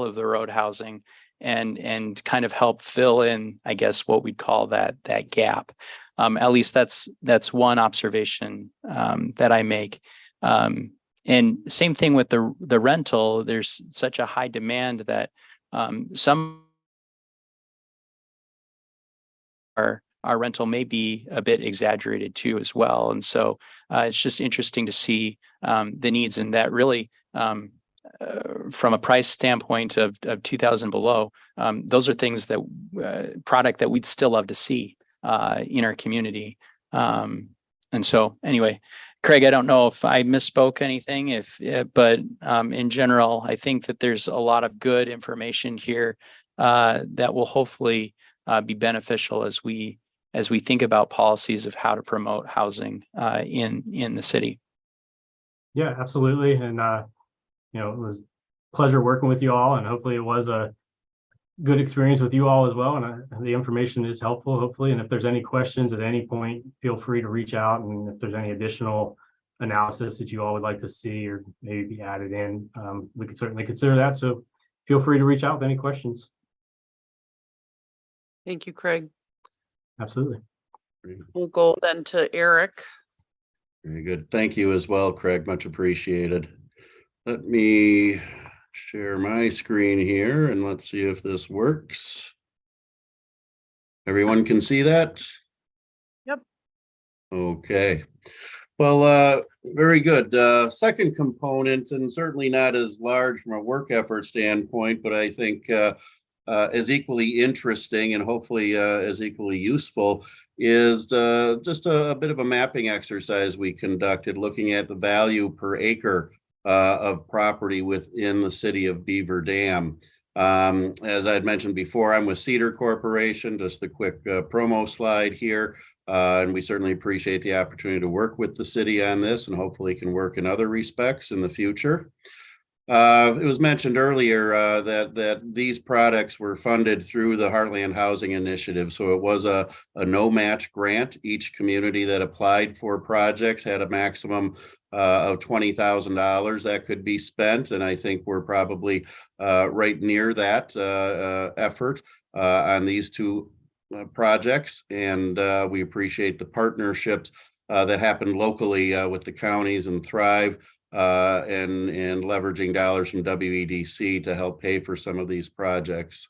of the road housing and kind of help fill in, I guess, what we'd call that gap. At least that's one observation that I make. And same thing with the rental. There's such a high demand that some our rental may be a bit exaggerated too as well. And so it's just interesting to see the needs, and that really from a price standpoint of 2,000 below, those are things that product that we'd still love to see in our community. And so anyway, Craig, I don't know if I misspoke anything, but in general, I think that there's a lot of good information here that will hopefully be beneficial as we think about policies of how to promote housing in the city. Yeah, absolutely. And it was a pleasure working with you all, and hopefully it was a good experience with you all as well. And the information is helpful, hopefully. And if there's any questions at any point, feel free to reach out. And if there's any additional analysis that you all would like to see or maybe be added in, we could certainly consider that. So feel free to reach out with any questions. Thank you, Craig. Absolutely. We'll go then to Eric. Very good. Thank you as well, Craig. Much appreciated. Let me share my screen here and let's see if this works. Everyone can see that? Yep. Okay. Well, very good. Second component, and certainly not as large from a work effort standpoint, but I think as equally interesting and hopefully as equally useful is just a bit of a mapping exercise we conducted looking at the value per acre of property within the city of Beaver Dam. As I had mentioned before, I'm with Cedar Corporation, just a quick promo slide here. And we certainly appreciate the opportunity to work with the city on this and hopefully can work in other respects in the future. It was mentioned earlier that these products were funded through the Heartland Housing Initiative. So it was a no match grant. Each community that applied for projects had a maximum of $20,000 that could be spent. And I think we're probably right near that effort on these two projects. And we appreciate the partnerships that happened locally with the counties and Thrive. And leveraging dollars from WEDC to help pay for some of these projects.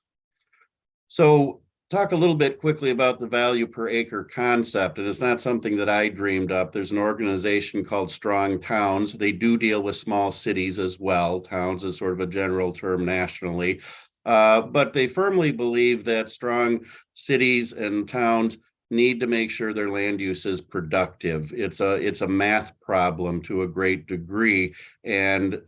So talk a little bit quickly about the value per acre concept. And it's not something that I dreamed up. There's an organization called Strong Towns. They do deal with small cities as well. Towns is sort of a general term nationally. But they firmly believe that strong cities and towns need to make sure their land use is productive. It's a math problem to a great degree, and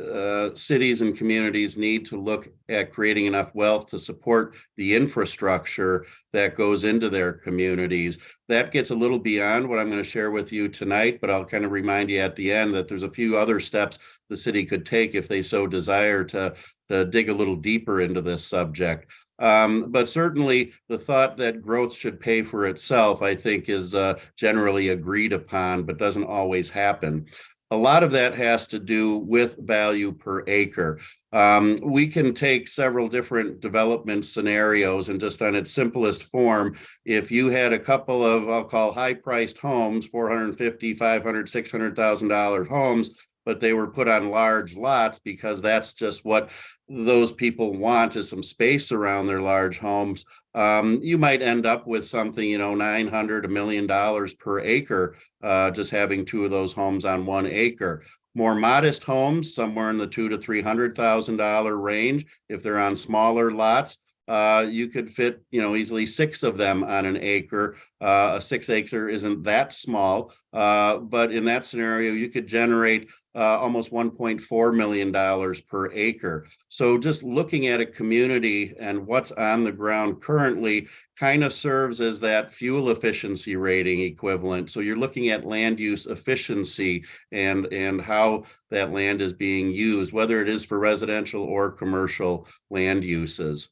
cities and communities need to look at creating enough wealth to support the infrastructure that goes into their communities. That gets a little beyond what I'm going to share with you tonight, but I'll kind of remind you at the end that there's a few other steps the city could take if they so desire to dig a little deeper into this subject. But certainly the thought that growth should pay for itself, I think, is generally agreed upon, but doesn't always happen. A lot of that has to do with value per acre. We can take several different development scenarios and just on its simplest form, if you had a couple of, I'll call high-priced homes, $450,000, $500,000, $600,000 homes, but they were put on large lots because that's just what those people want is some space around their large homes. You might end up with something, $900, $1 million per acre, just having two of those homes on 1 acre. More modest homes, somewhere in the $200,000 to $300,000 range, if they're on smaller lots, you could fit, easily 6 of them on an acre. A 6 acre isn't that small, but in that scenario, you could generate almost $1.4 million per acre. So just looking at a community and what's on the ground currently kind of serves as that fuel efficiency rating equivalent. So you're looking at land use efficiency and how that land is being used, whether it is for residential or commercial land uses.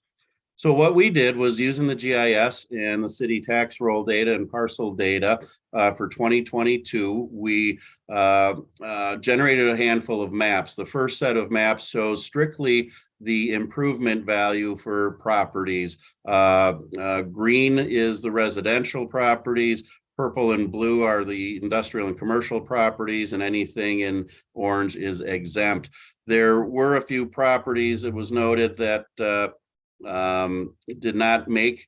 So what we did was using the GIS and the city tax roll data and parcel data for 2022, we generated a handful of maps. The first set of maps shows strictly the improvement value for properties. Green is the residential properties. Purple and blue are the industrial and commercial properties, and anything in orange is exempt. There were a few properties, it was noted, that did not make,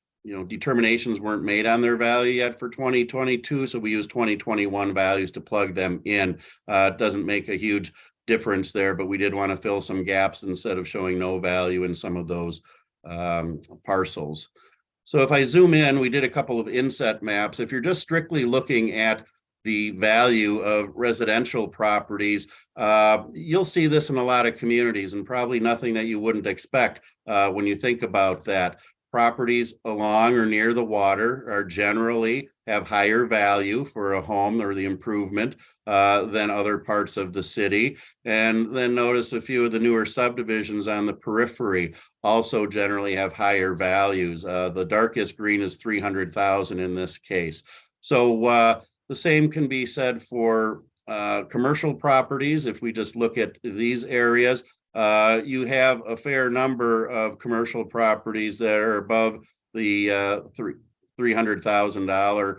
determinations weren't made on their value yet for 2022. So we use 2021 values to plug them in. It doesn't make a huge difference there, but we did want to fill some gaps instead of showing no value in some of those parcels. So if I zoom in, we did a couple of inset maps. If you're just strictly looking at the value of residential properties, you'll see this in a lot of communities and probably nothing that you wouldn't expect when you think about that. Properties along or near the water are generally have higher value for a home or the improvement than other parts of the city. And then notice a few of the newer subdivisions on the periphery also generally have higher values. The darkest green is 300,000 in this case. So the same can be said for commercial properties. If we just look at these areas, you have a fair number of commercial properties that are above the $300,000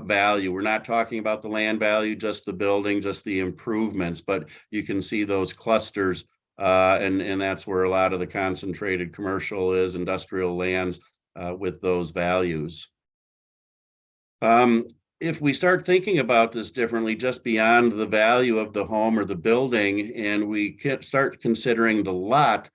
value. We're not talking about the land value, just the building, just the improvements, but you can see those clusters, and that's where a lot of the concentrated commercial is, industrial lands with those values. If we start thinking about this differently, just beyond the value of the home or the building, and we start considering the lot,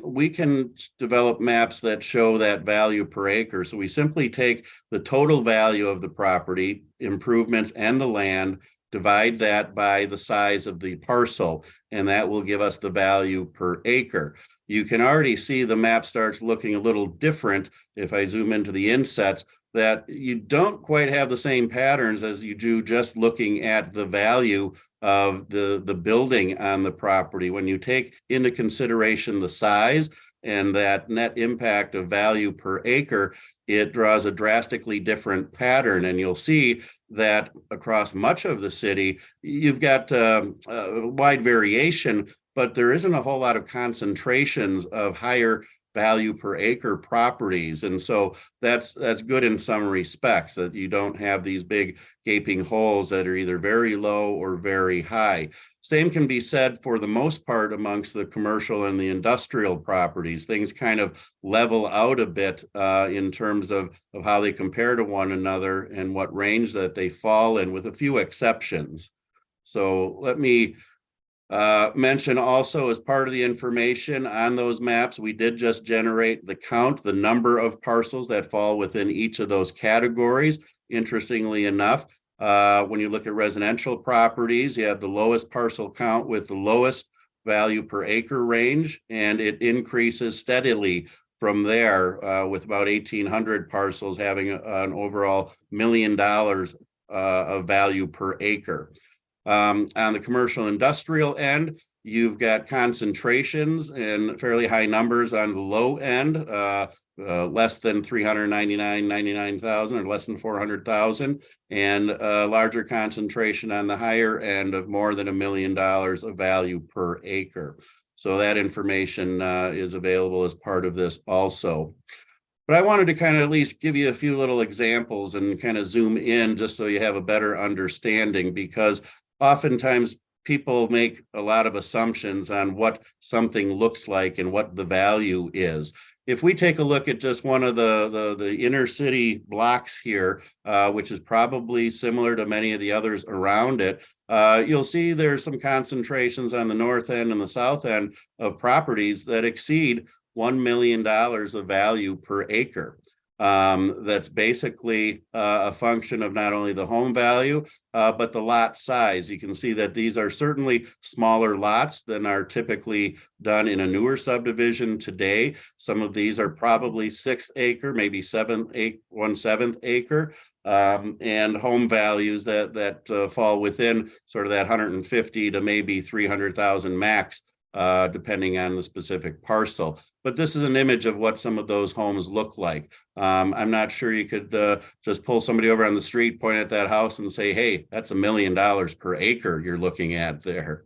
we can develop maps that show that value per acre. So we simply take the total value of the property, improvements, and the land, divide that by the size of the parcel, and that will give us the value per acre. You can already see the map starts looking a little different if I zoom into the insets, that you don't quite have the same patterns as you do just looking at the value of the building on the property. When you take into consideration the size and that net impact of value per acre, it draws a drastically different pattern. And you'll see that across much of the city, you've got wide variation, but there isn't a whole lot of concentrations of higher value per acre properties. And so that's good in some respects, that you don't have these big gaping holes that are either very low or very high. Same can be said for the most part amongst the commercial and the industrial properties. Things kind of level out a bit in terms of how they compare to one another and what range that they fall in, with a few exceptions. So let me mention also, as part of the information on those maps, we did just generate the count, the number of parcels that fall within each of those categories. Interestingly enough, when you look at residential properties, you have the lowest parcel count with the lowest value per acre range, and it increases steadily from there, with about 1,800 parcels having an overall $1 million of value per acre. On the commercial industrial end, you've got concentrations and fairly high numbers on the low end, less than 399,000 or less than 400,000, and a larger concentration on the higher end of more than $1 million of value per acre. So that information is available as part of this also. But I wanted to kind of at least give you a few little examples and kind of zoom in just so you have a better understanding, because oftentimes people make a lot of assumptions on what something looks like and what the value is. If we take a look at just one of the inner city blocks here, which is probably similar to many of the others around it, you'll see there's some concentrations on the north end and the south end of properties that exceed $1 million of value per acre. That's basically a function of not only the home value, but the lot size. You can see that these are certainly smaller lots than are typically done in a newer subdivision today. Some of these are probably 6th acre, maybe 1/7 acre, and home values that fall within sort of that 150 to maybe 300,000 max, depending on the specific parcel. But this is an image of what some of those homes look like. I'm not sure you could just pull somebody over on the street, point at that house and say, hey, that's $1 million per acre you're looking at there.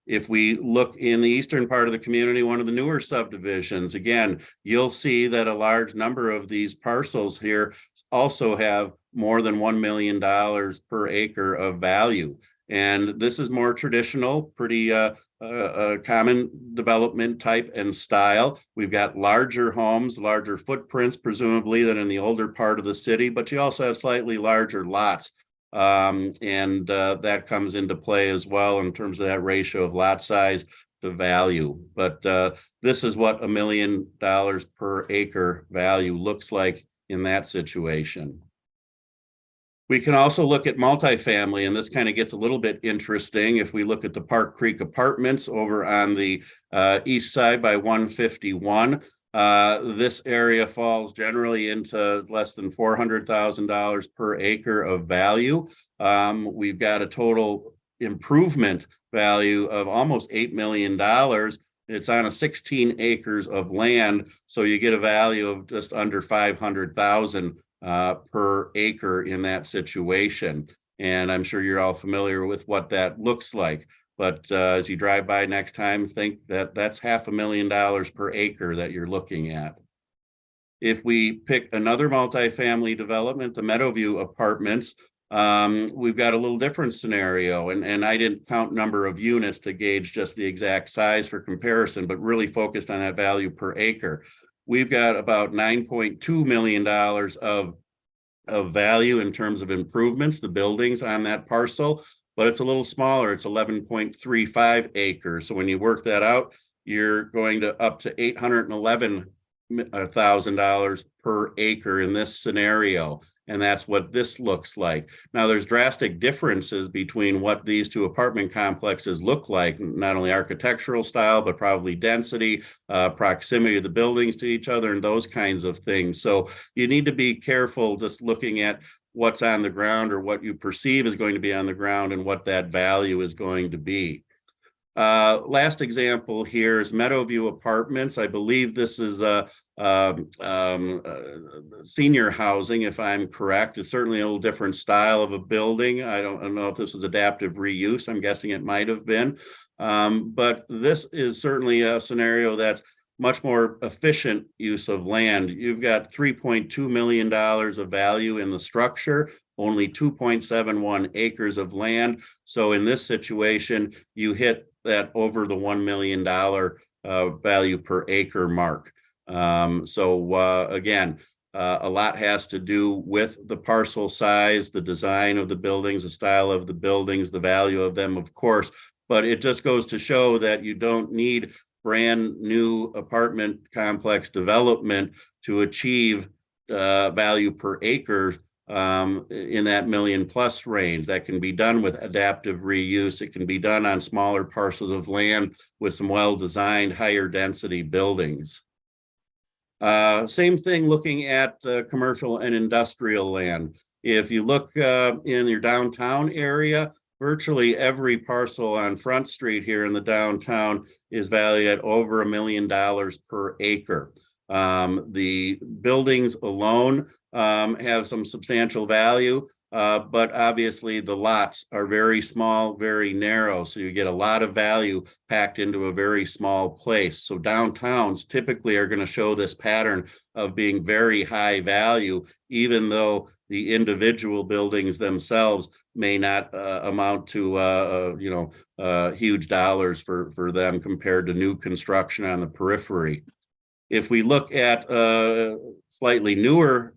If we look in the eastern part of the community, one of the newer subdivisions, again, you'll see that a large number of these parcels here also have more than $1 million per acre of value. And this is more traditional, pretty common development type and style. We've got larger homes, larger footprints, presumably, than in the older part of the city, but you also have slightly larger lots. And that comes into play as well in terms of that ratio of lot size to value. But this is what $1 million per acre value looks like in that situation. We can also look at multifamily, and this kind of gets a little bit interesting. If we look at the Park Creek Apartments over on the east side by 151, this area falls generally into less than $400,000 per acre of value. We've got a total improvement value of almost $8 million. It's on a 16 acres of land, so you get a value of just under $500,000 per acre in that situation. And I'm sure you're all familiar with what that looks like. But as you drive by next time, think that that's $500,000 per acre that you're looking at. If we pick another multifamily development, the Meadowview Apartments, we've got a little different scenario. And I didn't count number of units to gauge just the exact size for comparison, but really focused on that value per acre. We've got about $9.2 million of value in terms of improvements, the buildings on that parcel, but it's a little smaller. It's 11.35 acres. So when you work that out, you're going to up to $811,000 per acre in this scenario. And that's what this looks like. Now, there's drastic differences between what these two apartment complexes look like, not only architectural style, but probably density, proximity of the buildings to each other, and those kinds of things. So you need to be careful just looking at what's on the ground or what you perceive is going to be on the ground and what that value is going to be. Last example here is Meadowview Apartments. I believe this is a senior housing, if I'm correct. It's certainly a little different style of a building. I don't know if this was adaptive reuse. I'm guessing it might have been. But this is certainly a scenario that's much more efficient use of land. You've got $3.2 million of value in the structure, only 2.71 acres of land. So in this situation, you hit that over the $1 million value per acre mark. Again, a lot has to do with the parcel size, the design of the buildings, the style of the buildings, the value of them, of course, but it just goes to show that you don't need brand new apartment complex development to achieve value per acre in that million plus range. That can be done with adaptive reuse. It can be done on smaller parcels of land with some well-designed higher density buildings. Same thing looking at commercial and industrial land. If you look in your downtown area, virtually every parcel on Front Street here in the downtown is valued at over $1 million per acre. The buildings alone have some substantial value, but obviously the lots are very small, very narrow, so you get a lot of value packed into a very small place. So downtowns typically are going to show this pattern of being very high value, even though the individual buildings themselves may not amount to huge dollars for them compared to new construction on the periphery. If we look at slightly newer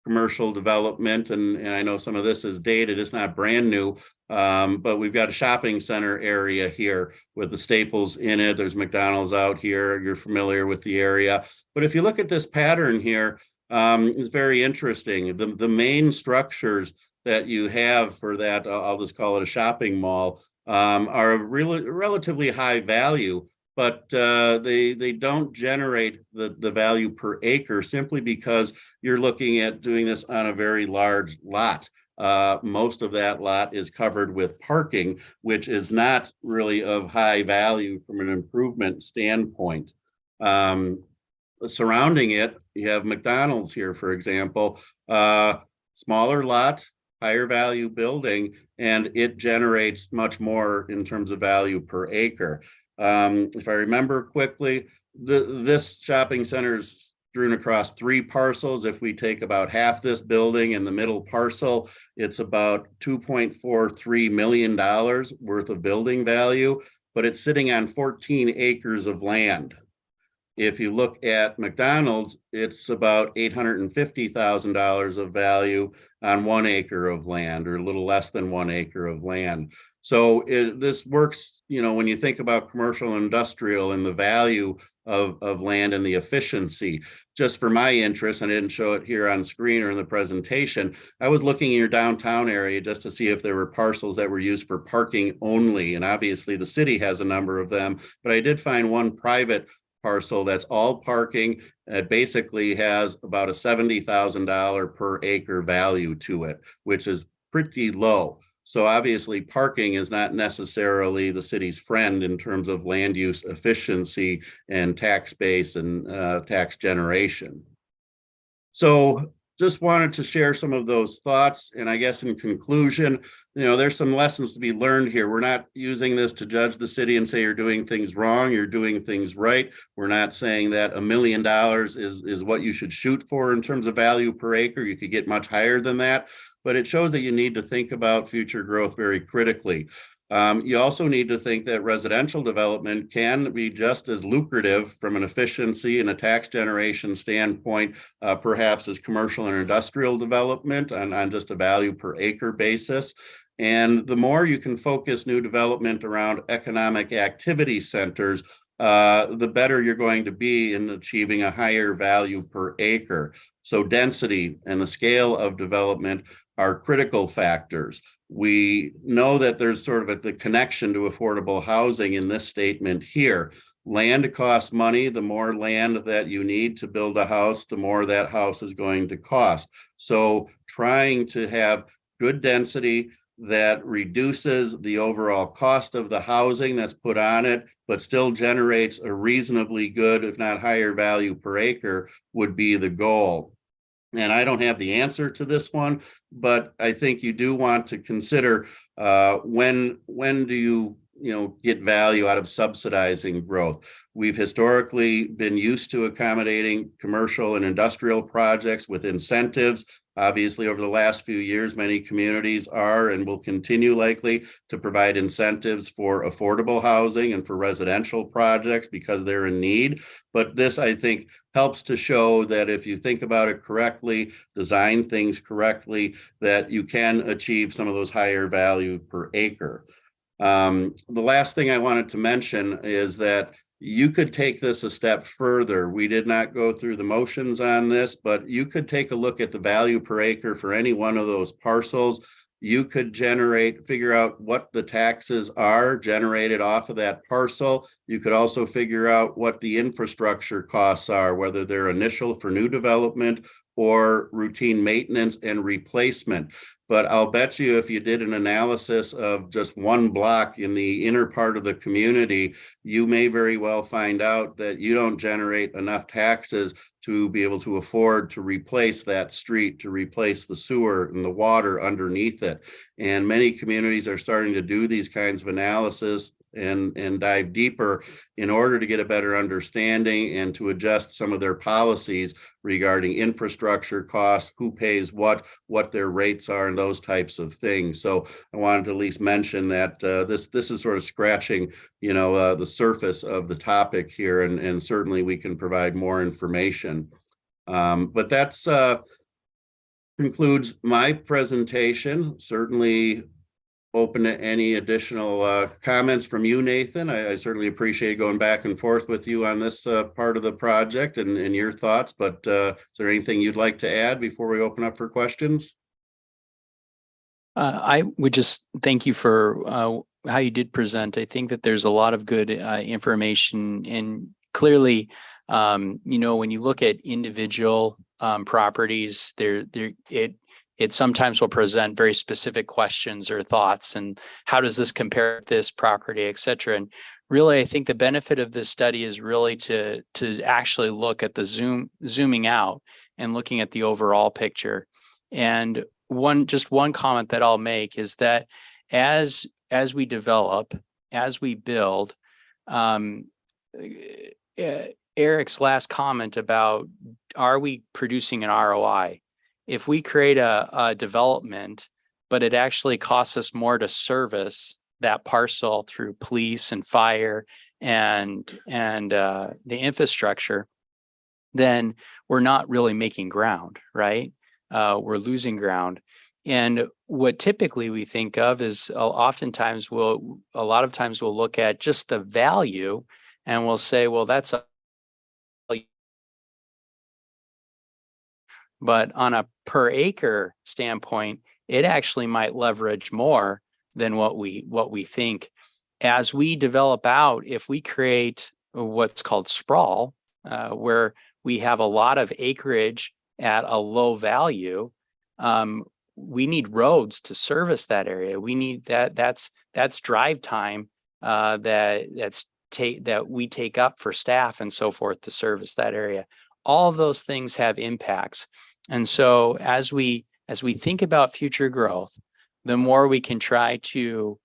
commercial development, and I know some of this is dated, it's not brand new, but we've got a shopping center area here with the Staples in it. There's McDonald's out here. You're familiar with the area. But if you look at this pattern here, it's very interesting. The main structures that you have for that, I'll just call it a shopping mall, are really relatively high value, but they don't generate the value per acre simply because you're looking at doing this on a very large lot. Most of that lot is covered with parking, which is not really of high value from an improvement standpoint. Surrounding it, you have McDonald's here, for example, smaller lot, higher value building, and it generates much more in terms of value per acre. If I remember quickly, this shopping center is strewn across 3 parcels. If we take about half this building in the middle parcel, it's about $2.43 million worth of building value, but it's sitting on 14 acres of land. If you look at McDonald's, it's about $850,000 of value on 1 acre of land, or a little less than 1 acre of land. So this works, when you think about commercial and industrial and the value of land and the efficiency. Just for my interest, and I didn't show it here on screen or in the presentation, I was looking in your downtown area just to see if there were parcels that were used for parking only. And obviously the city has a number of them, but I did find one private parcel that's all parking. It basically has about a $70,000 per acre value to it, which is pretty low. So obviously parking is not necessarily the city's friend in terms of land use efficiency and tax base and tax generation. So just wanted to share some of those thoughts. And I guess in conclusion, there's some lessons to be learned here. We're not using this to judge the city and say you're doing things wrong, you're doing things right. We're not saying that $1 million is what you should shoot for in terms of value per acre. You could get much higher than that, but it shows that you need to think about future growth very critically. You also need to think that residential development can be just as lucrative from an efficiency and a tax generation standpoint, perhaps as commercial and industrial development on just a value per acre basis. And the more you can focus new development around economic activity centers, the better you're going to be in achieving a higher value per acre. So density and the scale of development are critical factors. We know that there's sort of the connection to affordable housing in this statement here. Land costs money. The more land that you need to build a house, the more that house is going to cost. So trying to have good density that reduces the overall cost of the housing that's put on it, but still generates a reasonably good, if not higher value per acre, would be the goal. And I don't have the answer to this one, but I think you do want to consider when do you get value out of subsidizing growth. We've historically been used to accommodating commercial and industrial projects with incentives. Obviously, over the last few years, many communities are and will continue likely to provide incentives for affordable housing and for residential projects because they're in need. But this, I think, helps to show that if you think about it correctly, design things correctly, that you can achieve some of those higher value per acre. The last thing I wanted to mention is that you could take this a step further. We did not go through the motions on this, but you could take a look at the value per acre for any one of those parcels. You could figure out what the taxes are generated off of that parcel. You could also figure out what the infrastructure costs are, whether they're initial for new development or routine maintenance and replacement. But I'll bet you if you did an analysis of just one block in the inner part of the community, you may very well find out that you don't generate enough taxes to be able to afford to replace that street, to replace the sewer and the water underneath it. And many communities are starting to do these kinds of analysis and dive deeper in order to get a better understanding and to adjust some of their policies regarding infrastructure costs, who pays what their rates are, and those types of things. So I wanted to at least mention that this is sort of scratching, the surface of the topic here, and certainly we can provide more information. But that's concludes my presentation. Certainly open to any additional comments from you, Nathan. I certainly appreciate going back and forth with you on this part of the project and your thoughts, but is there anything you'd like to add before we open up for questions? I would just thank you for how you did present. I think that there's a lot of good information, and clearly, when you look at individual properties, it sometimes will present very specific questions or thoughts, and how does this compare to this property, et cetera. And really, I think the benefit of this study is really to actually look at the zooming out and looking at the overall picture. And one comment that I'll make is that as we develop, as we build, Eric's last comment about, are we producing an ROI? If we create a development, but it actually costs us more to service that parcel through police and fire and the infrastructure, then we're not really making ground, right? We're losing ground. And what typically we think of is a lot of times we'll look at just the value and we'll say, well, that's but on a per acre standpoint, it actually might leverage more than what we think. As we develop out, if we create what's called sprawl, where we have a lot of acreage at a low value, we need roads to service that area. We need that's drive time that we take up for staff and so forth to service that area. All of those things have impacts. And so as we think about future growth, the more we can try to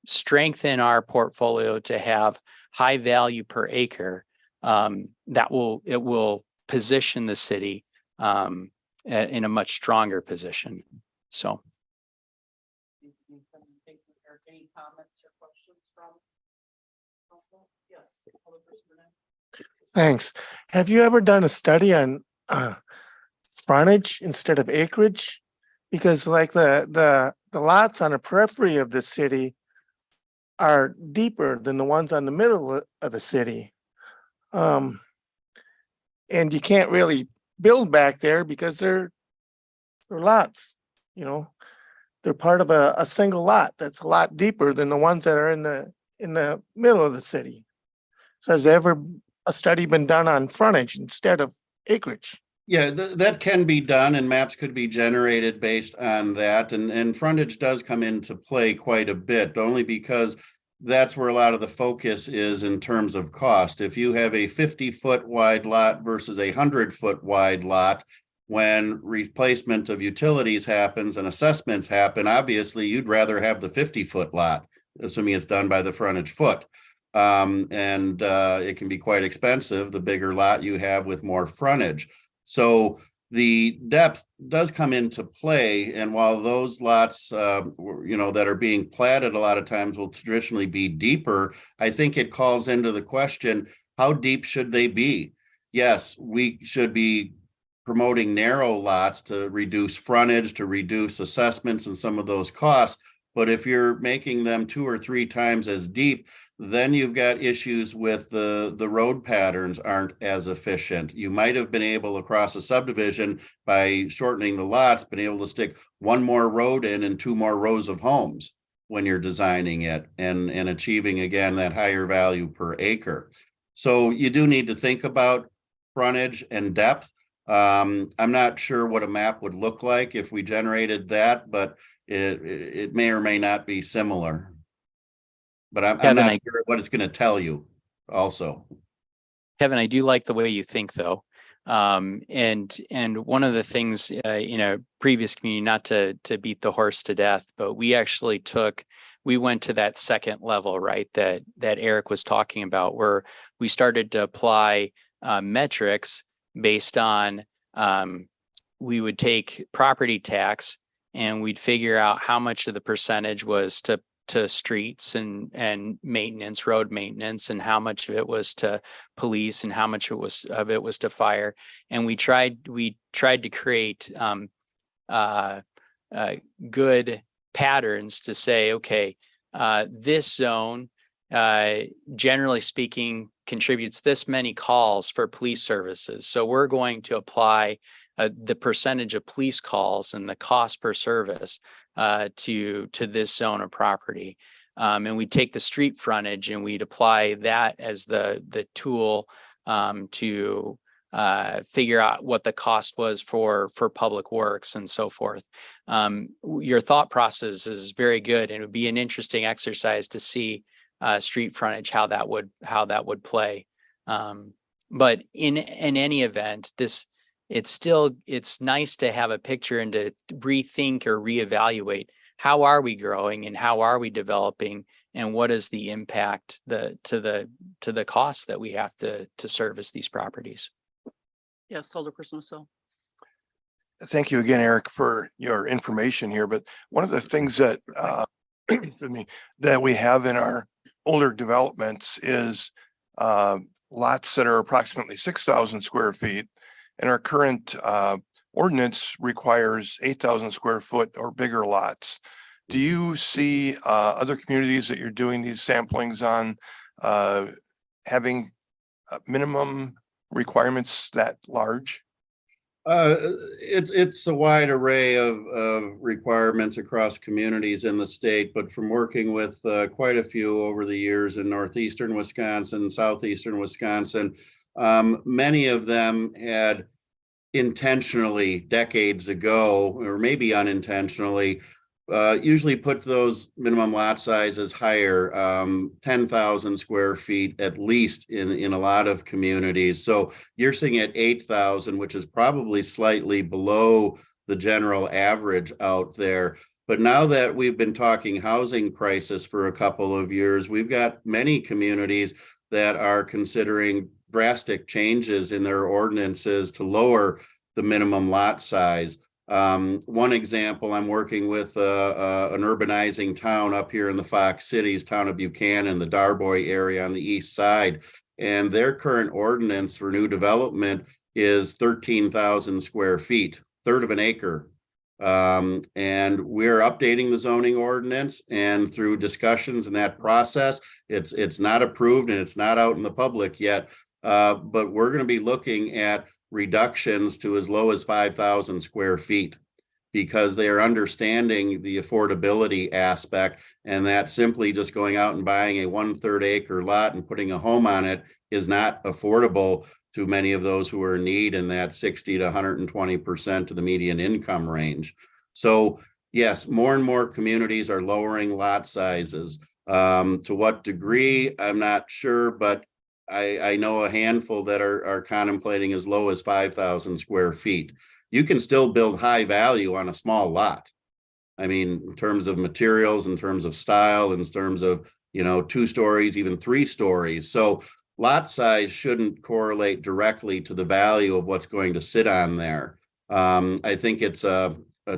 strengthen our portfolio to have high value per acre, it will position the city in a much stronger position. So. Any comments or questions from council? Yes. Thanks. Have you ever done a study on frontage instead of acreage? Because like the lots on the periphery of the city are deeper than the ones on the middle of the city. And you can't really build back there because they're lots, you know. They're part of a single lot that's a lot deeper than the ones that are in the middle of the city. So has ever a study been done on frontage instead of acreage? Yeah, that can be done and maps could be generated based on that. And frontage does come into play quite a bit, only because that's where a lot of the focus is in terms of cost. If you have a 50-foot wide lot versus a 100-foot wide lot, when replacement of utilities happens and assessments happen, obviously you'd rather have the 50-foot lot, assuming it's done by the frontage foot. It can be quite expensive, the bigger lot you have with more frontage. So the depth does come into play. And while those lots, that are being platted a lot of times will traditionally be deeper, I think it calls into the question, how deep should they be? Yes, we should be promoting narrow lots to reduce frontage, to reduce assessments and some of those costs. But if you're making them 2 or 3 times as deep, then you've got issues with the road patterns aren't as efficient. You might have been able across a subdivision by shortening the lots, been able to stick 1 more road in and 2 more rows of homes when you're designing it and achieving, again, that higher value per acre. So you do need to think about frontage and depth. I'm not sure what a map would look like if we generated that, but it may or may not be similar. But I'm Kevin, not sure what it's going to tell you also. Kevin, I do like the way you think, though. And one of the things in a previous community, not to beat the horse to death, but we went to that second level, right? That Eric was talking about, where we started to apply metrics based on, we would take property tax and we'd figure out how much of the percentage was to streets and maintenance, road maintenance, and how much of it was to police and how much of it was to fire. And we tried to create good patterns to say, okay, this zone, generally speaking, contributes this many calls for police services. So we're going to apply the percentage of police calls and the cost per service to this zone of property. And we'd take the street frontage and we'd apply that as the tool to figure out what the cost was for public works and so forth. Your thought process is very good, and it would be an interesting exercise to see street frontage, how that would play. But in any event, it's nice to have a picture and to rethink or reevaluate, how are we growing and how are we developing, and what is the impact to the costs that we have to service these properties. Yes, Alderperson Rousseau. Thank you again, Eric, for your information here. But one of the things that that we have in our older developments is lots that are approximately 6,000 square feet. And our current ordinance requires 8,000 square foot or bigger lots. Do you see other communities that you're doing these samplings on having minimum requirements that large? It's a wide array of requirements across communities in the state, but from working with quite a few over the years in northeastern Wisconsin, southeastern Wisconsin, many of them had intentionally decades ago, or maybe unintentionally, usually put those minimum lot sizes higher, 10,000 square feet at least in a lot of communities. So you're seeing at 8,000, which is probably slightly below the general average out there. But now that we've been talking housing crisis for a couple of years, we've got many communities that are considering drastic changes in their ordinances to lower the minimum lot size. One example, I'm working with an urbanizing town up here in the Fox Cities, town of Buchanan, the Darboy area on the east side. And their current ordinance for new development is 13,000 square feet, third of an acre. And we're updating the zoning ordinance, and through discussions in that process, it's not approved and it's not out in the public yet. But we're going to be looking at reductions to as low as 5,000 square feet, because they are understanding the affordability aspect, and that simply just going out and buying a 1/3 acre lot and putting a home on it is not affordable to many of those who are in need in that 60 to 120% of the median income range. So yes, more and more communities are lowering lot sizes. To what degree, I'm not sure, but I know a handful that are contemplating as low as 5,000 square feet. You can still build high value on a small lot. I mean, in terms of materials, in terms of style, in terms of, 2 stories, even 3 stories. So lot size shouldn't correlate directly to the value of what's going to sit on there. I think it's a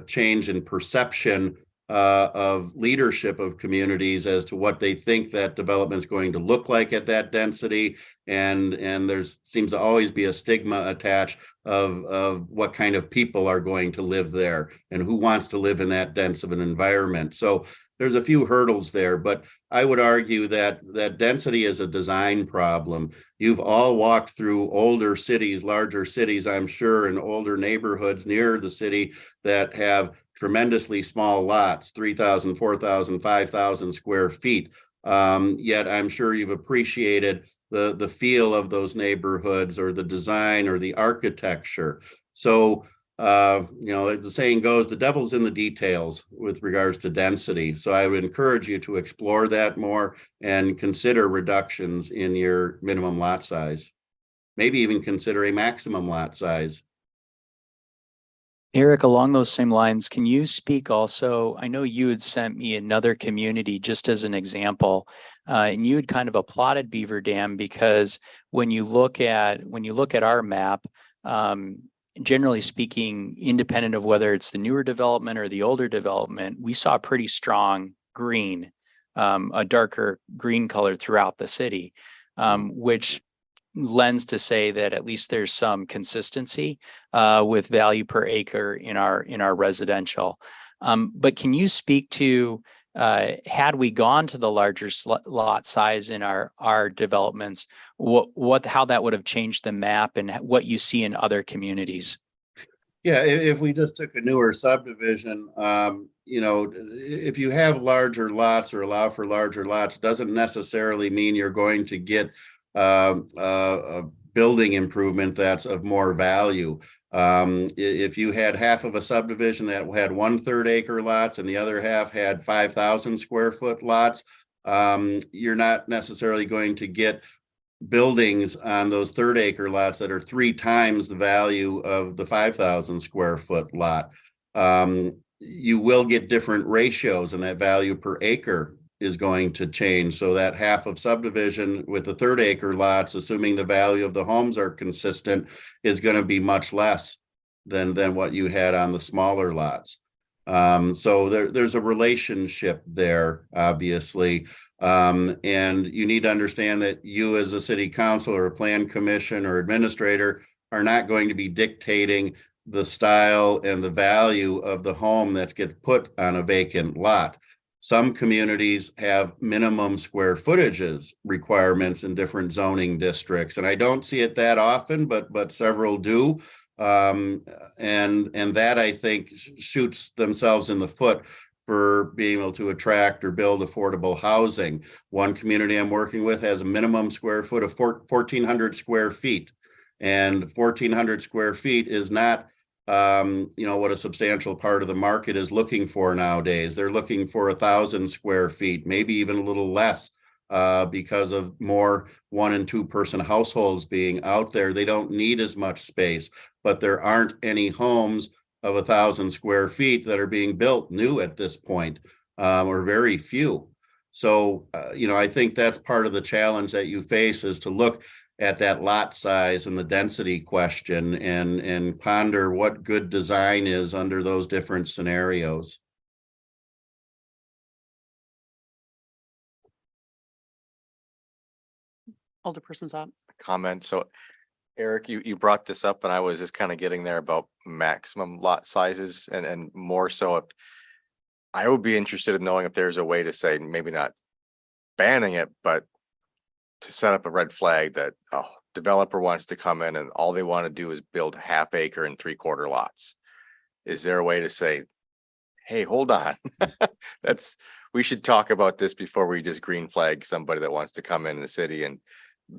change in perception of leadership of communities as to what they think that development is going to look like at that density. And there's seems to always be a stigma attached of what kind of people are going to live there and who wants to live in that dense of an environment. So there's a few hurdles there, but I would argue that density is a design problem. You've all walked through older cities, larger cities, I'm sure, and older neighborhoods near the city that have tremendously small lots, 3,000, 4,000, 5,000 square feet. Yet I'm sure you've appreciated the feel of those neighborhoods, or the design, or the architecture. So, as the saying goes, the devil's in the details with regards to density. So I would encourage you to explore that more and consider reductions in your minimum lot size. Maybe even consider a maximum lot size. Eric, along those same lines, can you speak also? I know you had sent me another community just as an example, and you had kind of applauded Beaver Dam because when you look at our map, generally speaking, independent of whether it's the newer development or the older development, we saw pretty strong green, a darker green color throughout the city, which lends to say that at least there's some consistency with value per acre in our residential. But can you speak to had we gone to the larger lot size in our developments, how that would have changed the map and what you see in other communities? Yeah, if we just took a newer subdivision, if you have larger lots or allow for larger lots, doesn't necessarily mean you're going to get a building improvement that's of more value. If you had half of a subdivision that had 1/3 acre lots and the other half had 5,000 square foot lots, you're not necessarily going to get buildings on those 1/3 acre lots that are 3 times the value of the 5,000 square foot lot. You will get different ratios, and that value per acre is going to change. So that half of subdivision with the 1/3 acre lots, assuming the value of the homes are consistent, is going to be much less than what you had on the smaller lots. So there's a relationship there, obviously. And you need to understand that you as a city council or a plan commission or administrator are not going to be dictating the style and the value of the home that gets put on a vacant lot. Some communities have minimum square footages requirements in different zoning districts, and I don't see it that often, but several do. And that, I think, shoots themselves in the foot for being able to attract or build affordable housing. One community I'm working with has a minimum square foot of 1,400 square feet, and 1,400 square feet is not what a substantial part of the market is looking for nowadays. They're looking for 1,000 square feet, maybe even a little less, because of more 1 and 2 person households being out there. They don't need as much space, but there aren't any homes of 1,000 square feet that are being built new at this point, or very few. So, I think that's part of the challenge that you face, is to look at that lot size and the density question and ponder what good design is under those different scenarios. Alderperson Saab. Comment. So Eric, you brought this up and I was just kind of getting there about maximum lot sizes and more so if I would be interested in knowing if there's a way to say, maybe not banning it, but to set up a red flag that a developer wants to come in and all they want to do is build 1/2 acre and 3/4 lots. Is there a way to say, hey, hold on, we should talk about this before we just green flag somebody that wants to come in the city and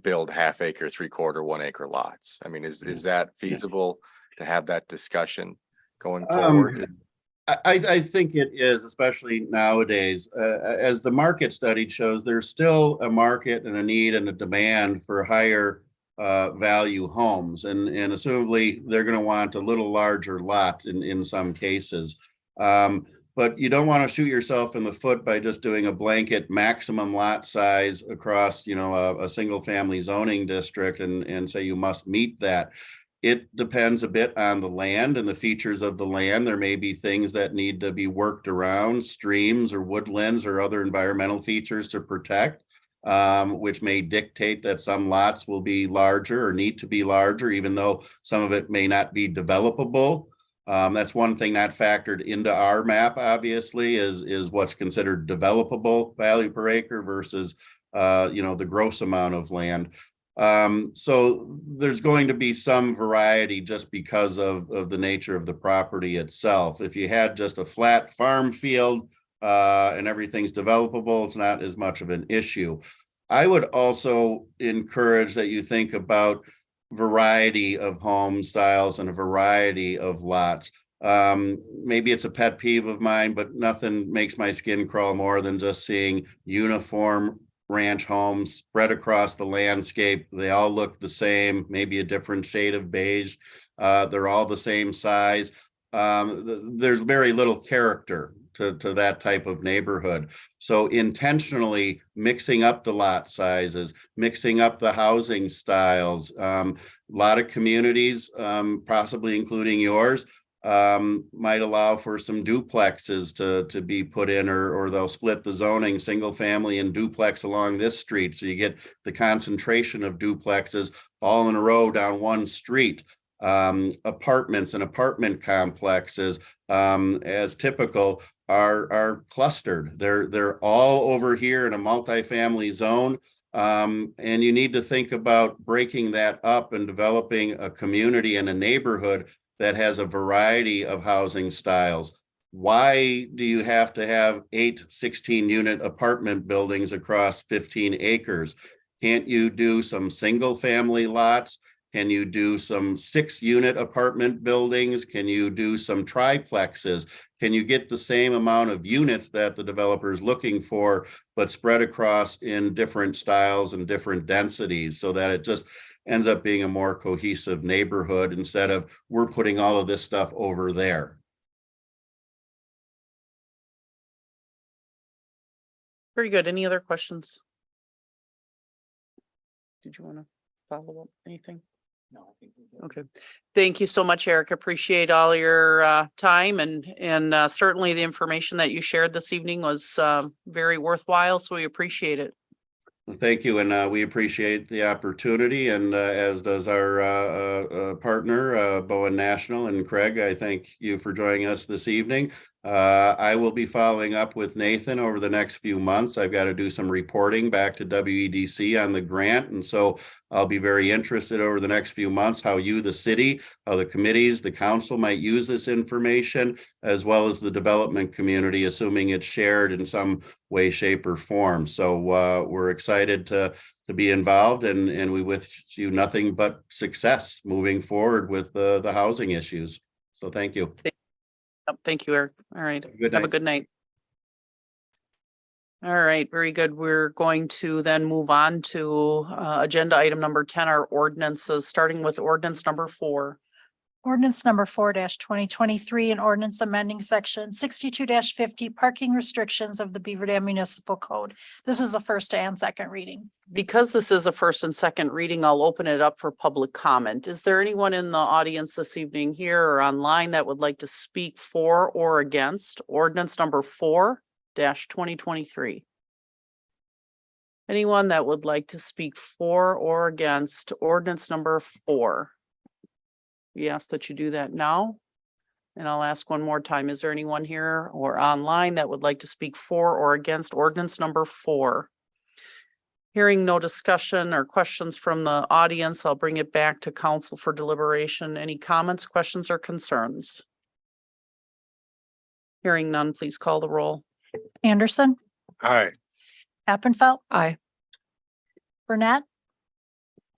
build 1/2 acre, 3/4, 1 acre lots? I mean, is that feasible to have that discussion going forward? I think it is, especially nowadays. As the market study shows, there's still a market and a need and a demand for higher value homes. And assumably they're going to want a little larger lot in some cases. But you don't want to shoot yourself in the foot by just doing a blanket maximum lot size across, a single family zoning district and say you must meet that. It depends a bit on the land and the features of the land. There may be things that need to be worked around, streams or woodlands or other environmental features to protect, which may dictate that some lots will be larger or need to be larger, even though some of it may not be developable. That's one thing not factored into our map, obviously, is what's considered developable value per acre versus, the gross amount of land. So there's going to be some variety just because of the nature of the property itself. If you had just a flat farm field and everything's developable, it's not as much of an issue. I would also encourage that you think about variety of home styles and a variety of lots. Maybe it's a pet peeve of mine, but nothing makes my skin crawl more than just seeing uniform ranch homes spread across the landscape. They all look the same, maybe a different shade of beige. They're all the same size. There's very little character to that type of neighborhood. So intentionally mixing up the lot sizes, mixing up the housing styles. A lot of communities, possibly including yours, might allow for some duplexes to be put in, or they'll split the zoning single family and duplex along this street. So you get the concentration of duplexes all in a row down one street. Apartments and apartment complexes, as typical, are clustered. They're all over here in a multifamily zone. And you need to think about breaking that up and developing a community and a neighborhood that has a variety of housing styles. Why do you have to have 8 16-unit apartment buildings across 15 acres? Can't you do some single family lots? Can you do some 6-unit apartment buildings? Can you do some triplexes? Can you get the same amount of units that the developer is looking for, but spread across in different styles and different densities so that it just ends up being a more cohesive neighborhood instead of we're putting all of this stuff over there? Very good. Any other questions? Did you want to follow up anything? No, I think we're good. Okay. Thank you so much, Eric. Appreciate all your time and certainly the information that you shared this evening was very worthwhile. So we appreciate it. Thank you, and we appreciate the opportunity, and as does our partner, Bowen National, and Craig, I thank you for joining us this evening. I will be following up with Nathan over the next few months. I've got to do some reporting back to WEDC on the grant, and so I'll be very interested over the next few months how you, the city, how the committees, the council might use this information, as well as the development community, assuming it's shared in some way, shape, or form. So we're excited to be involved, and we wish you nothing but success moving forward with the housing issues. So thank you. Thank you, Eric. All right. Good Have a night. good night. All right, very good. We're going to then move on to agenda item number 10, our ordinances, starting with ordinance number 4. Ordinance number 4-2023, an ordinance amending section 62-50 parking restrictions of the Beaver Dam Municipal Code. This is the first and second reading. Because this is a first and second reading, I'll open it up for public comment. Is there anyone in the audience this evening here or online that would like to speak for or against ordinance number 4-2023? Anyone that would like to speak for or against ordinance number 4? We ask that you do that now. And I'll ask one more time, is there anyone here or online that would like to speak for or against ordinance number 4? Hearing no discussion or questions from the audience, I'll bring it back to council for deliberation. Any comments, questions, or concerns? Hearing none, please call the roll. Anderson, Aye. Appenfelt, Aye. Burnett,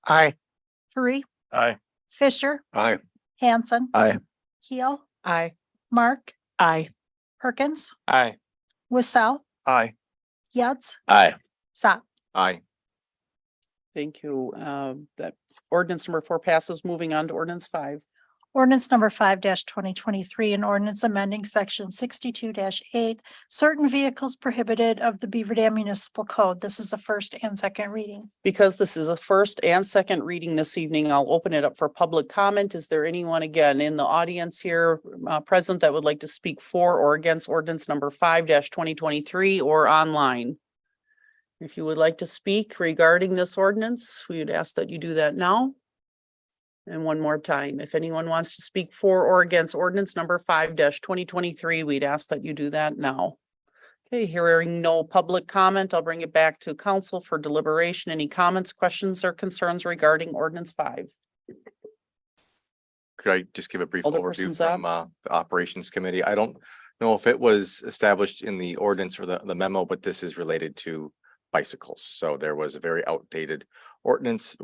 Aye. Free, Aye. Fisher, Aye. Hanson. Aye. Keel, Aye. Mark, Aye. Perkins, Aye. Wissau, Aye. Yads, Aye. Zap. Aye. Thank you. That ordinance number 4 passes. Moving on to ordinance 5. Ordinance number 5-2023, an ordinance amending section 62-8, certain vehicles prohibited of the Beaver Dam Municipal Code. This is a first and second reading. Because this is a first and second reading this evening, I'll open it up for public comment. Is there anyone again in the audience here present that would like to speak for or against ordinance number 5-2023 or online? If you would like to speak regarding this ordinance, we would ask that you do that now. And one more time, if anyone wants to speak for or against ordinance number 5-2023, we'd ask that you do that now. Okay, hearing no public comment, I'll bring it back to council for deliberation. Any comments, questions, or concerns regarding ordinance 5? Could I just give a brief Alderperson overview Zap? from the operations committee? I don't know if it was established in the ordinance or the memo, but this is related to bicycles. So there was a very outdated ordinance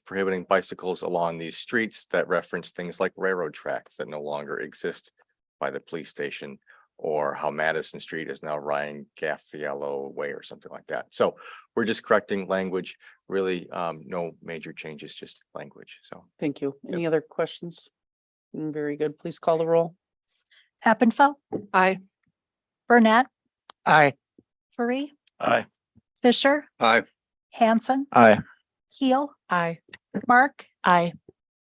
prohibiting bicycles along these streets that reference things like railroad tracks that no longer exist by the police station, or how Madison Street is now Ryan Gaffiello Way or something like that. So we're just correcting language, really, no major changes, just language. So Thank you. Any other questions? Very good. Please call the roll. Appenfelt, Aye. Burnett, Aye. Free, Aye. Fisher, Aye. Hanson, Aye. Keel, Aye. Mark, Aye.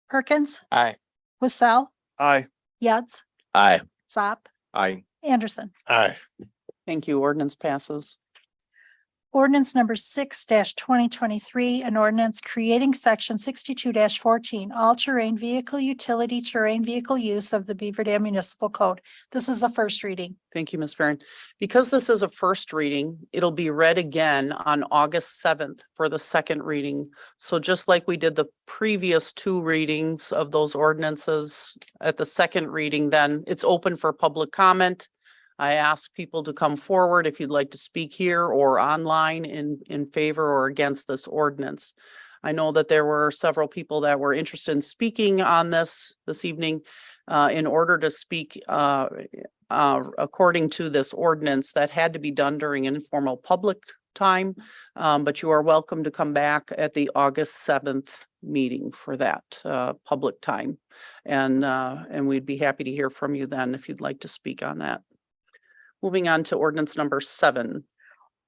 Perkins, Aye. Wissau, Aye. Yads, Aye. Zap, I, Anderson. Aye. Thank you. Ordinance passes. Ordinance number 6-2023, an ordinance creating section 62-14, all-terrain vehicle utility terrain vehicle use of the Beaver Dam Municipal Code. This is a first reading. Thank you, Ms. Farren. Because this is a first reading, it'll be read again on August 7th for the second reading. So just like we did the previous 2 readings of those ordinances at the second reading, then it's open for public comment. I ask people to come forward if you'd like to speak here or online in favor or against this ordinance. I know that there were several people that were interested in speaking on this evening. In order to speak according to this ordinance, that had to be done during an informal public time. But you are welcome to come back at the August 7th meeting for that public time. And we'd be happy to hear from you then if you'd like to speak on that. Moving on to ordinance number 7.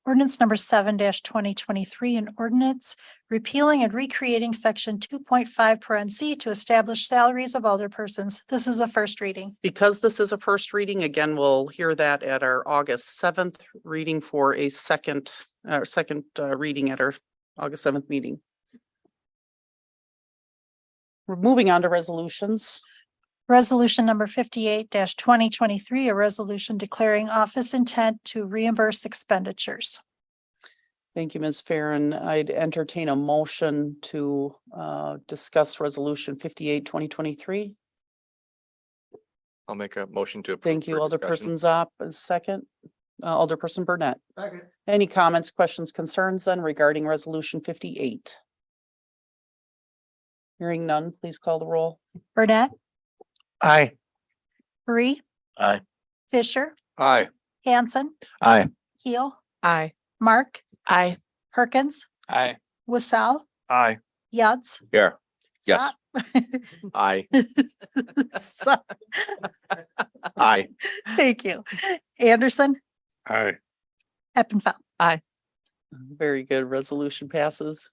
Ordinance number 7-2023, an ordinance repealing and recreating section 2.5 to establish salaries of alderpersons. This is a first reading. Because this is a first reading, again, we'll hear that at our August 7th reading for a second reading at our August 7th meeting. We're moving on to resolutions. Resolution number 58-2023, a resolution declaring office intent to reimburse expenditures. Thank you, Ms. Farren. I'd entertain a motion to discuss resolution 58-2023. I'll make a motion to approve. Thank you, for discussion. Alderperson Zop, a second. Alderperson Burnett. Second. Any comments, questions, concerns then regarding resolution 58? Hearing none, please call the roll. Burnett, Aye. Free, Aye. Fisher, Aye. Hanson, Aye. Keel, Aye. Mark, Aye. Perkins, Aye. Wissau, Aye. Yads. Here. Yes. Zap. I, Zap. I, Thank you. Anderson, Aye. Eppenfeld. Very good. Resolution passes.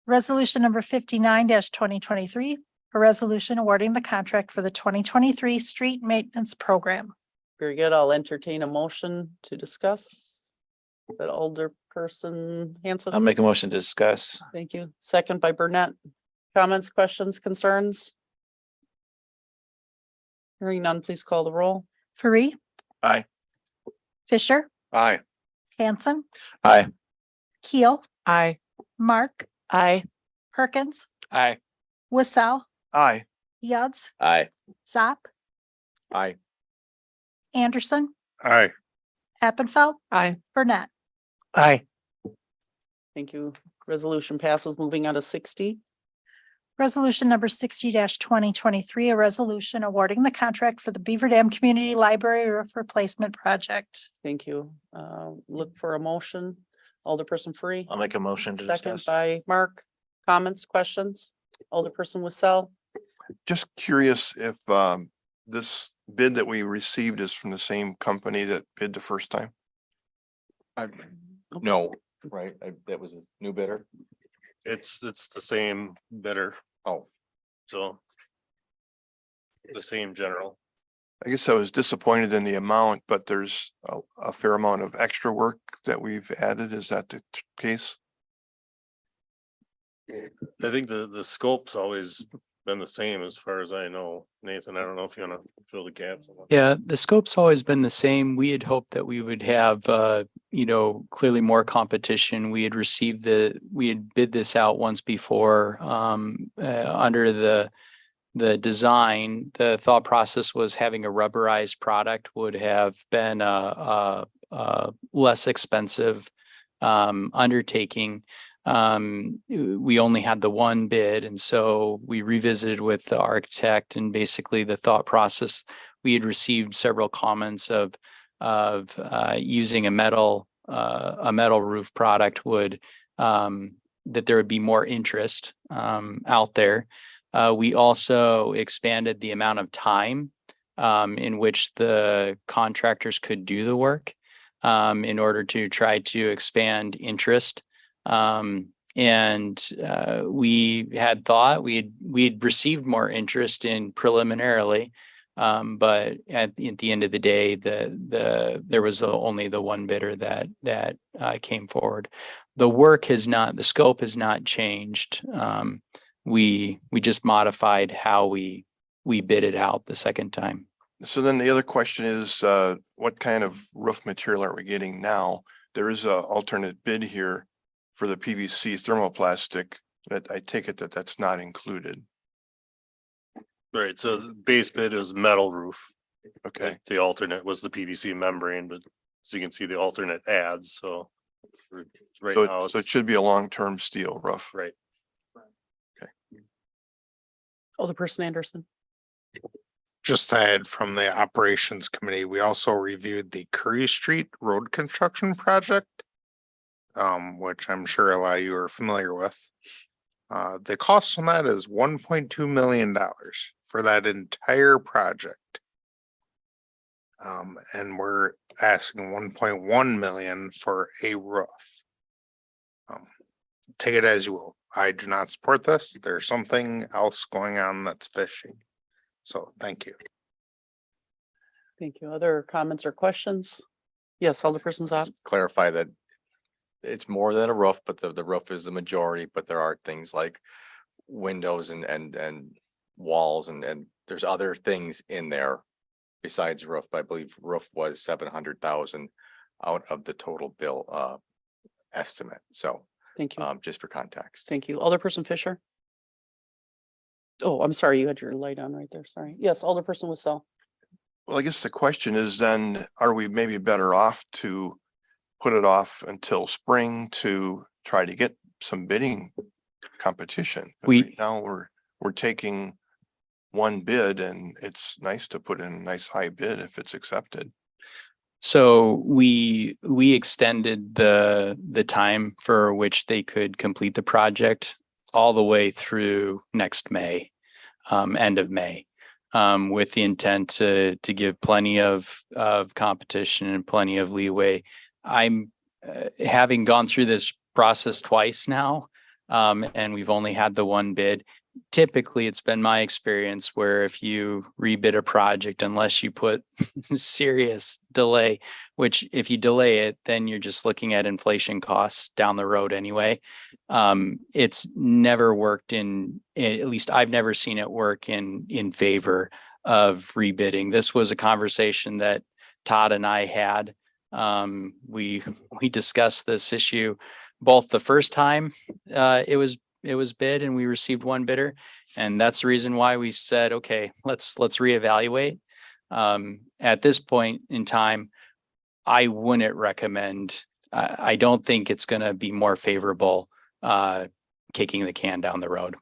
Resolution number 59-2023, a resolution awarding the contract for the 2023 street maintenance program. Very good. I'll entertain a motion to discuss. That Alderperson Hanson. I'll make a motion to discuss. Thank you. Second by Burnett. Comments, questions, concerns? Hearing none, please call the roll. Fareed, Aye. Fisher, Aye. Hanson, Aye. Keel, Aye. Mark, Aye. Perkins, Aye. Wissau, Aye. Yads, Aye. Zop, Aye. Anderson, Aye. Appenfeld, Aye. Burnett. Aye. Thank you. Resolution passes. Moving on to 60. Resolution number 60-2023, a resolution awarding the contract for the Beaver Dam Community Library Roof Replacement Project. Thank you. Look for a motion. Alderperson Free. I'll make a motion to Second discuss. by Mark. Comments, questions? Alderperson Wissell. Just curious if this bid that we received is from the same company that bid the first time? No, right? That was a new bidder. It's the same bidder, Oh, so. The same general. I guess I was disappointed in the amount, but there's a fair amount of extra work that we've added. Is that the case? I think the scope's always been the same as far as I know. Nathan, I don't know if you wanna fill the gaps. Yeah, the scope's always been the same. We had hoped that we would have, clearly more competition. We had bid this out once before, under the design. The thought process was having a rubberized product would have been a less expensive, undertaking. We only had the one bid, and so we revisited with the architect, and basically the thought process, we had received several comments of using a metal roof product would that there would be more interest out there. We also expanded the amount of time in which the contractors could do the work in order to try to expand interest. We had thought we'd received more interest in preliminarily, but at the end of the day, there was only the one bidder that came forward. The scope has not changed. We just modified how we bid it out the second time. So then the other question is, what kind of roof material are we getting now? There is a alternate bid here for the PVC thermoplastic. That I take it that that's not included. Right, so the base bid is metal roof. Okay, The alternate was the PVC membrane, but as you can see, the alternate adds, so. Right now, so it should be a long-term steel roof. right. Alderperson Anderson. Just to add from the operations committee, we also reviewed the Curry Street Road Construction Project. Which I'm sure a lot of you are familiar with. The cost on that is $1.2 million for that entire project. And we're asking 1.1 million for a roof. Take it as you will. I do not support this. There's something else going on that's fishy. So thank you. Thank you. Other comments or questions? Yes, Alderperson Zop. clarify that it's more than a roof, but the roof is the majority, but there are things like windows and walls and there's other things in there besides roof. But I believe roof was 700,000 out of the total bill estimate. So Thank you. just for context. Thank you. Alderperson Fisher. Oh, I'm sorry. You had your light on right there. Sorry. Yes, Alderperson Wissell. Well, I guess the question is then, are we maybe better off to put it off until spring to try to get some bidding competition? Right now we're taking one bid, and it's nice to put in a nice high bid if it's accepted. So we extended the time for which they could complete the project all the way through next May, end of May, with the intent to give plenty of competition and plenty of leeway. I'm having gone through this process twice now. And we've only had the one bid. Typically, it's been my experience where if you rebid a project, unless you put serious delay, which if you delay it, then you're just looking at inflation costs down the road anyway. It's never worked at least I've never seen it work in favor of rebidding. This was a conversation that Todd and I had. We discussed this issue both the first time it was bid and we received one bidder. And that's the reason why we said, okay, let's reevaluate. At this point in time, I wouldn't recommend, I don't think it's going to be more favorable kicking the can down the road.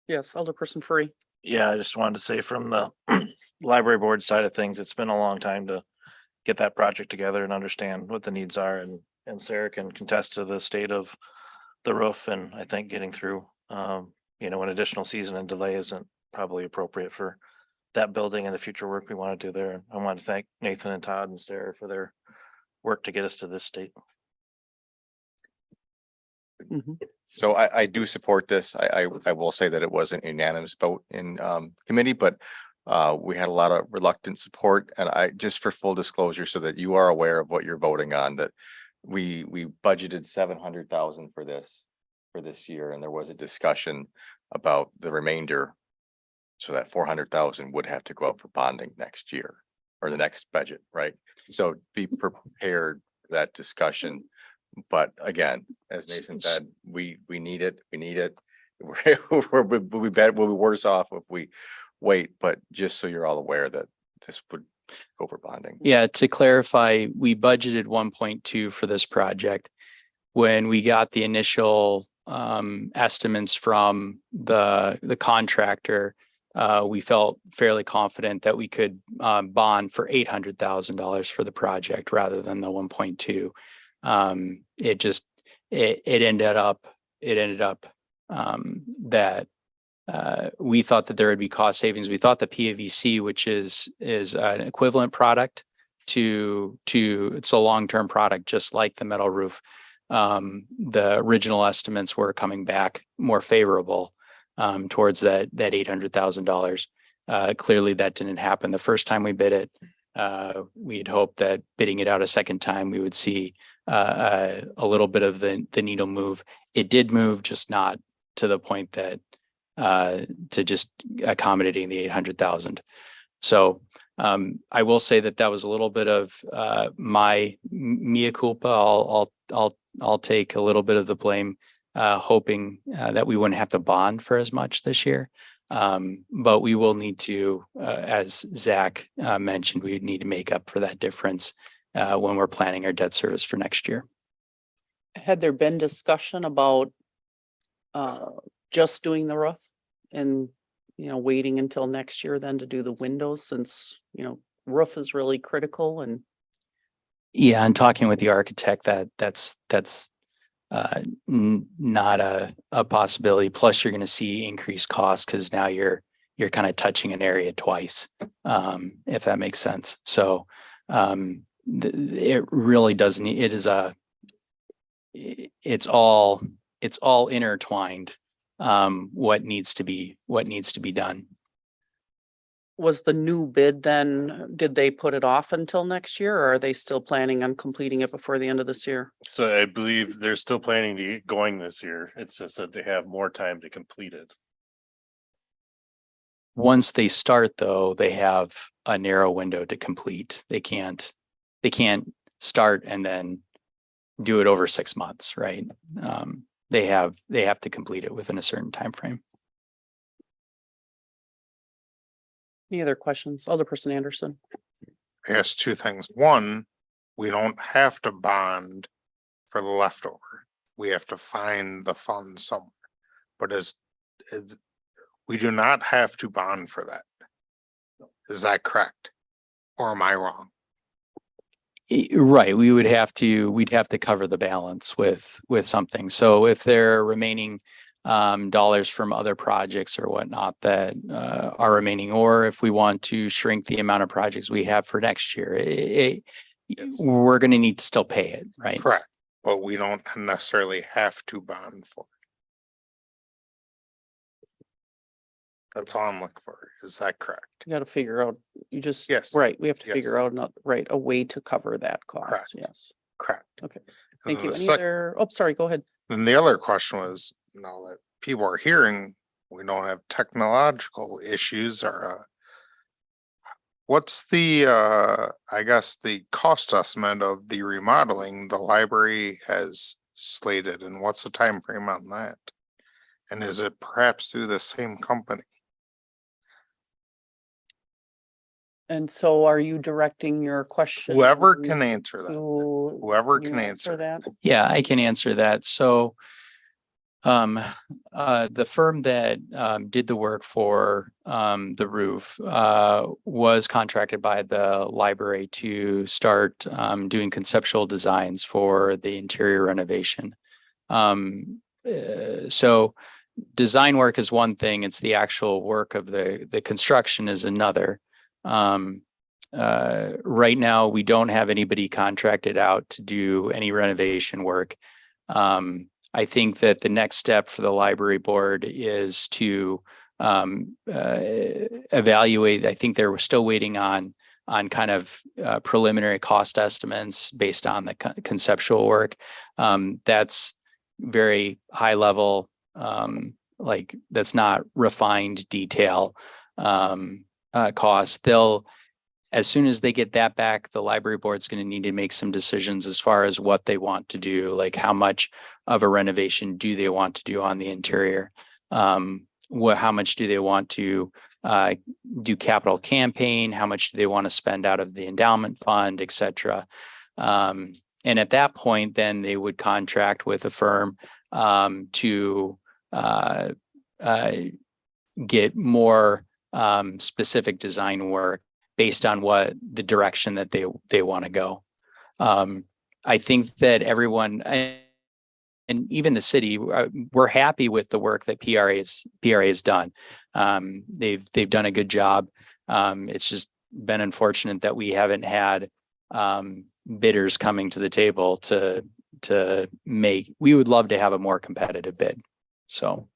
Yes, Alderperson Free. Yeah, I just wanted to say from the library board side of things, it's been a long time to get that project together and understand what the needs are, and Sarah can contest to the state of the roof, and I think getting through an additional season and delay isn't probably appropriate for that building and the future work we want to do there. And I want to thank Nathan and Todd and Sarah for their work to get us to this state. So I do support this. I will say that it wasn't unanimous vote in committee, but we had a lot of reluctant support. And I, just for full disclosure, so that you are aware of what you're voting on, that we budgeted 700,000 for this year, and there was a discussion about the remainder. So that 400,000 would have to go up for bonding next year or the next budget, right? So be prepared for that discussion. But again, as Nathan said, we need it. We need it. We'll be worse off if we wait, but just so you're all aware that this would go for bonding. Yeah, to clarify, we budgeted 1.2 for this project. When we got the initial estimates from the contractor, we felt fairly confident that we could bond for $800,000 for the project rather than the 1.2. It ended up that we thought that there would be cost savings. We thought the PVC, which is an equivalent product to it's a long-term product, just like the metal roof. The original estimates were coming back more favorable towards that $800,000. Clearly that didn't happen the first time we bid it. We had hoped that bidding it out a second time, we would see a little bit of the needle move. It did move, just not to the point that to just accommodating the 800,000. So I will say that was a little bit of my mea culpa. I'll take a little bit of the blame, hoping that we wouldn't have to bond for as much this year. But we will need to, as Zach mentioned, we need to make up for that difference when we're planning our debt service for next year. Had there been discussion about just doing the roof and, waiting until next year then to do the windows, since, roof is really critical? And Yeah, and talking with the architect, that's not a possibility. Plus, you're going to see increased costs because now you're kind of touching an area twice, if that makes sense. So it really doesn't. It's all intertwined. What needs to be done. was the new bid then, did they put it off until next year, or are they still planning on completing it before the end of this year? So I believe they're still planning to get going this year. It's just that they have more time to complete it. Once they start, though, they have a narrow window to complete. They can't start and then do it over 6 months, right? They have to complete it within a certain time frame. Any other questions? Alderperson Anderson. I guess two things. One, we don't have to bond for the leftover. We have to find the funds somewhere. But we do not have to bond for that. Is that correct? Or am I wrong? Right. We'd have to cover the balance with something. So if there are remaining dollars from other projects or whatnot that are remaining, or if we want to shrink the amount of projects we have for next year, we're going to need to still pay it, right? Correct. but we don't necessarily have to bond for it. That's all I'm looking for. Is that correct? You gotta figure out, you just. Yes, Right, we have to yes. figure out, right, a way to cover that cost, Correct. yes. Correct. Okay, And thank then you. the Any sec- other, oh, sorry, go ahead. Then the other question was, now that people are hearing, we don't have technological issues or what's the I guess the cost estimate of the remodeling the library has slated, and what's the time frame on that? And is it perhaps through the same company? And so are you directing your question? Whoever can answer that, to- whoever you can answer. that? Yeah, I can answer that. So the firm that did the work for the roof was contracted by the library to start doing conceptual designs for the interior renovation. So design work is one thing, it's the actual work of the construction is another. Right now, we don't have anybody contracted out to do any renovation work. I think that the next step for the library board is to evaluate. I think they're still waiting on kind of preliminary cost estimates based on the conceptual work. That's very high level, like that's not refined detail cost. As soon as they get that back, the library board's going to need to make some decisions as far as what they want to do, like how much of a renovation do they want to do on the interior? How much do they want to do capital campaign? How much do they want to spend out of the endowment fund, et cetera? And at that point, then they would contract with a firm to get more specific design work based on what the direction that they want to go. I think that everyone and even the city, we're happy with the work that PRA has done. They've done a good job. It's just been unfortunate that we haven't had bidders coming to the table to make. We would love to have a more competitive bid. So.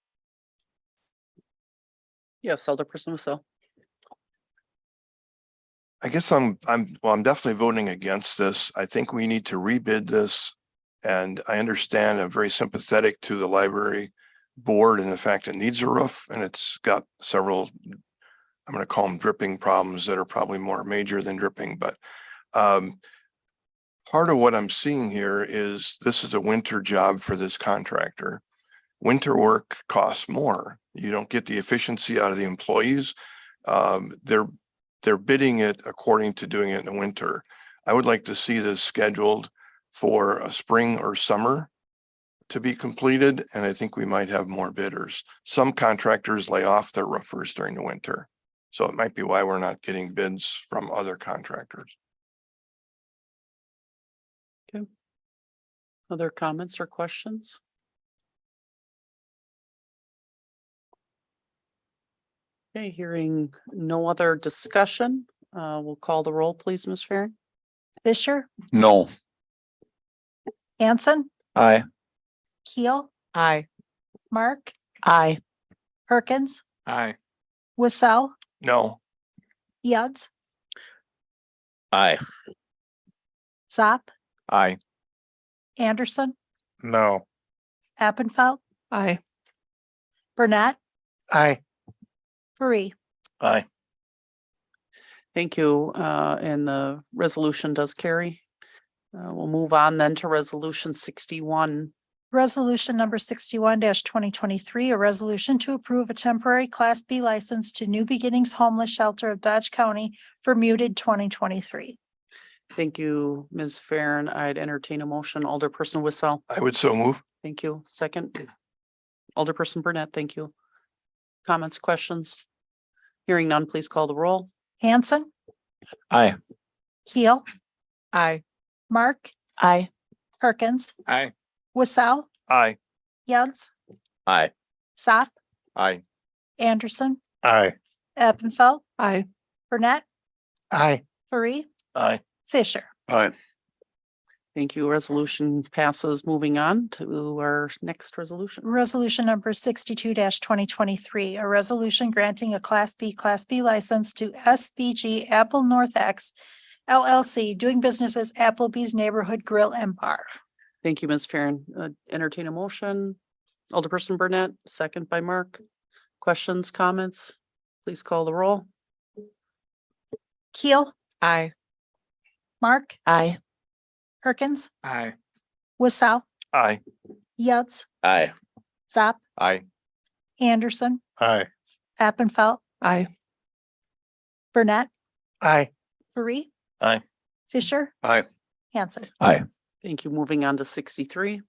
Yes, Alderperson Wassell. I guess I'm definitely voting against this. I think we need to rebid this. And I understand, I'm very sympathetic to the library board and the fact it needs a roof, and it's got several, I'm going to call them dripping problems that are probably more major than dripping. But part of what I'm seeing here is this is a winter job for this contractor. Winter work costs more. You don't get the efficiency out of the employees. They're bidding it according to doing it in the winter. I would like to see this scheduled for a spring or summer to be completed, and I think we might have more bidders. Some contractors lay off their roofers during the winter, so it might be why we're not getting bids from other contractors. Other comments or questions? Okay, hearing no other discussion, we'll call the roll, please, Ms. Farren. Fisher, No. Hanson, Aye. Keel, Aye. Mark, Aye. Perkins, Aye. Wassell, No, Yads, Aye. Zop, Aye. Anderson, No. Appenfeld, Aye. Burnett, Aye. Free. Aye. Thank you, and the resolution does carry. We'll move on then to resolution 61. Resolution number 61-2023, a resolution to approve a temporary Class B license to New Beginnings Homeless Shelter of Dodge County for muted 2023. Thank you, Ms. Farren. I'd entertain a motion. Alderperson Wassell. I would so move. Thank you. Second. Alderperson Burnett, thank you. Comments, questions? Hearing none, please call the roll. Hanson, Aye. Keel, Aye. Mark, Aye. Perkins, Aye. Wassell, Aye. Yads, Aye. Zop, Aye. Anderson, Aye. Appenfeld, Thank you. Resolution passes. Moving on to our next resolution. Resolution number 62-2023, a resolution granting a Class B license to SBG Apple North X LLC, doing business as Applebee's Neighborhood Grill and Bar. Thank you, Ms. Farren. Entertain a motion. Alderperson Burnett, second by Mark. Questions, comments? Please call the roll. Keel, Aye. Mark, Aye. Perkins, Aye. Wassow, Aye. Yads, Aye. Zap, Aye. Anderson, Aye. Appenfelt, Aye. Burnett, Aye. Fareed. Aye. Fisher, Aye. Hanson. Aye. Thank you. Moving on to 63.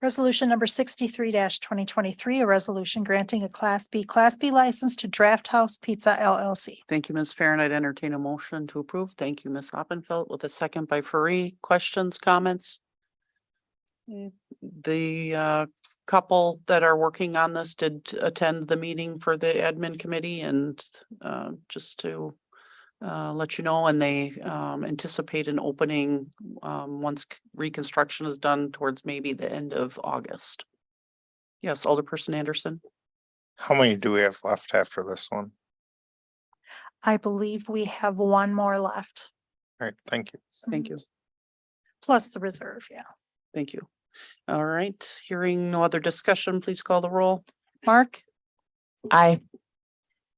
Resolution number 63-2023, a resolution granting a Class B license to Draft House Pizza LLC. Thank you, Ms. Farren. I'd entertain a motion to approve. Thank you, Ms. Oppenfeld, with a second by Fareed. Questions, comments? The couple that are working on this did attend the meeting for the admin committee, and just to let you know, and they anticipate an opening once reconstruction is done towards maybe the end of August. Yes, Alderperson Anderson. How many do we have left after this one? I believe we have one more left, All right, thank you. Thank you. plus the reserve, yeah. Thank you. All right, hearing no other discussion, please call the roll. Mark, Aye.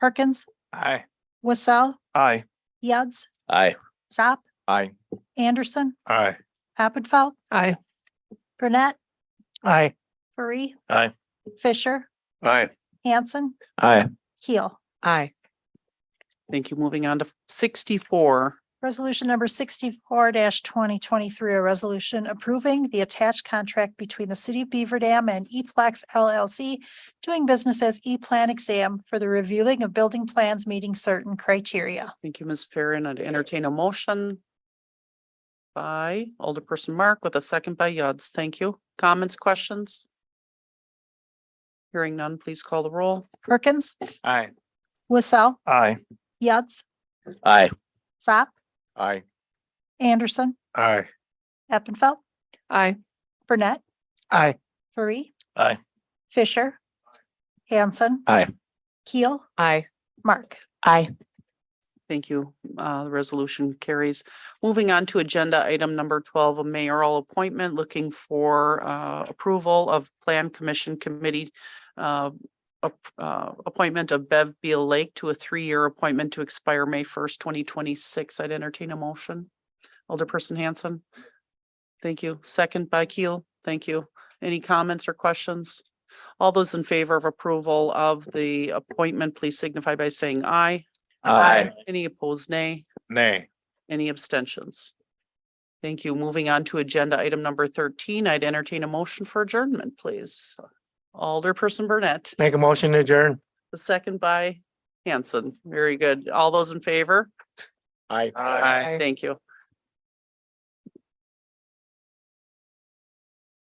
Perkins, Aye. Wassow, Aye. Yads, Aye. Zap, Aye. Anderson, Aye. Appenfelt, Aye. Burnett, Aye. Fareed. Aye. Fisher, Aye. Hanson, Aye. Keel. Aye. Thank you. Moving on to 64. Resolution number 64-2023, a resolution approving the attached contract between the city of Beaver Dam and E-Plex LLC, doing business as E-Plan Exam for the reviewing of building plans meeting certain criteria. Thank you, Ms. Farren. I'd entertain a motion by Alderperson Mark with a second by Yuds. Thank you. Comments, questions? Hearing none, please call the roll. Perkins, Aye. Wassow, Aye. Yads, Aye. Zap, Aye. Anderson, Aye. Appenfelt, Aye. Burnett, Aye. Fareed. Aye. Fisher, Hanson, Aye. Keel, Aye. Mark. Aye. Thank you. The resolution carries. Moving on to agenda item number 12, a mayoral appointment, looking for approval of Plan Commission Committee appointment of Bev Beal Lake to a 3-year appointment to expire May 1st, 2026. I'd entertain a motion. Alderperson Hanson. Thank you. Second by Keel. Thank you. Any comments or questions? All those in favor of approval of the appointment, please signify by saying aye. Aye. Any opposed, nay? Nay. Any abstentions? Thank you. Moving on to agenda item number 13, I'd entertain a motion for adjournment, please. Alderperson Burnett, Make a motion to adjourn. the second by Hanson. Very good. All those in favor? Aye. Aye. Thank you.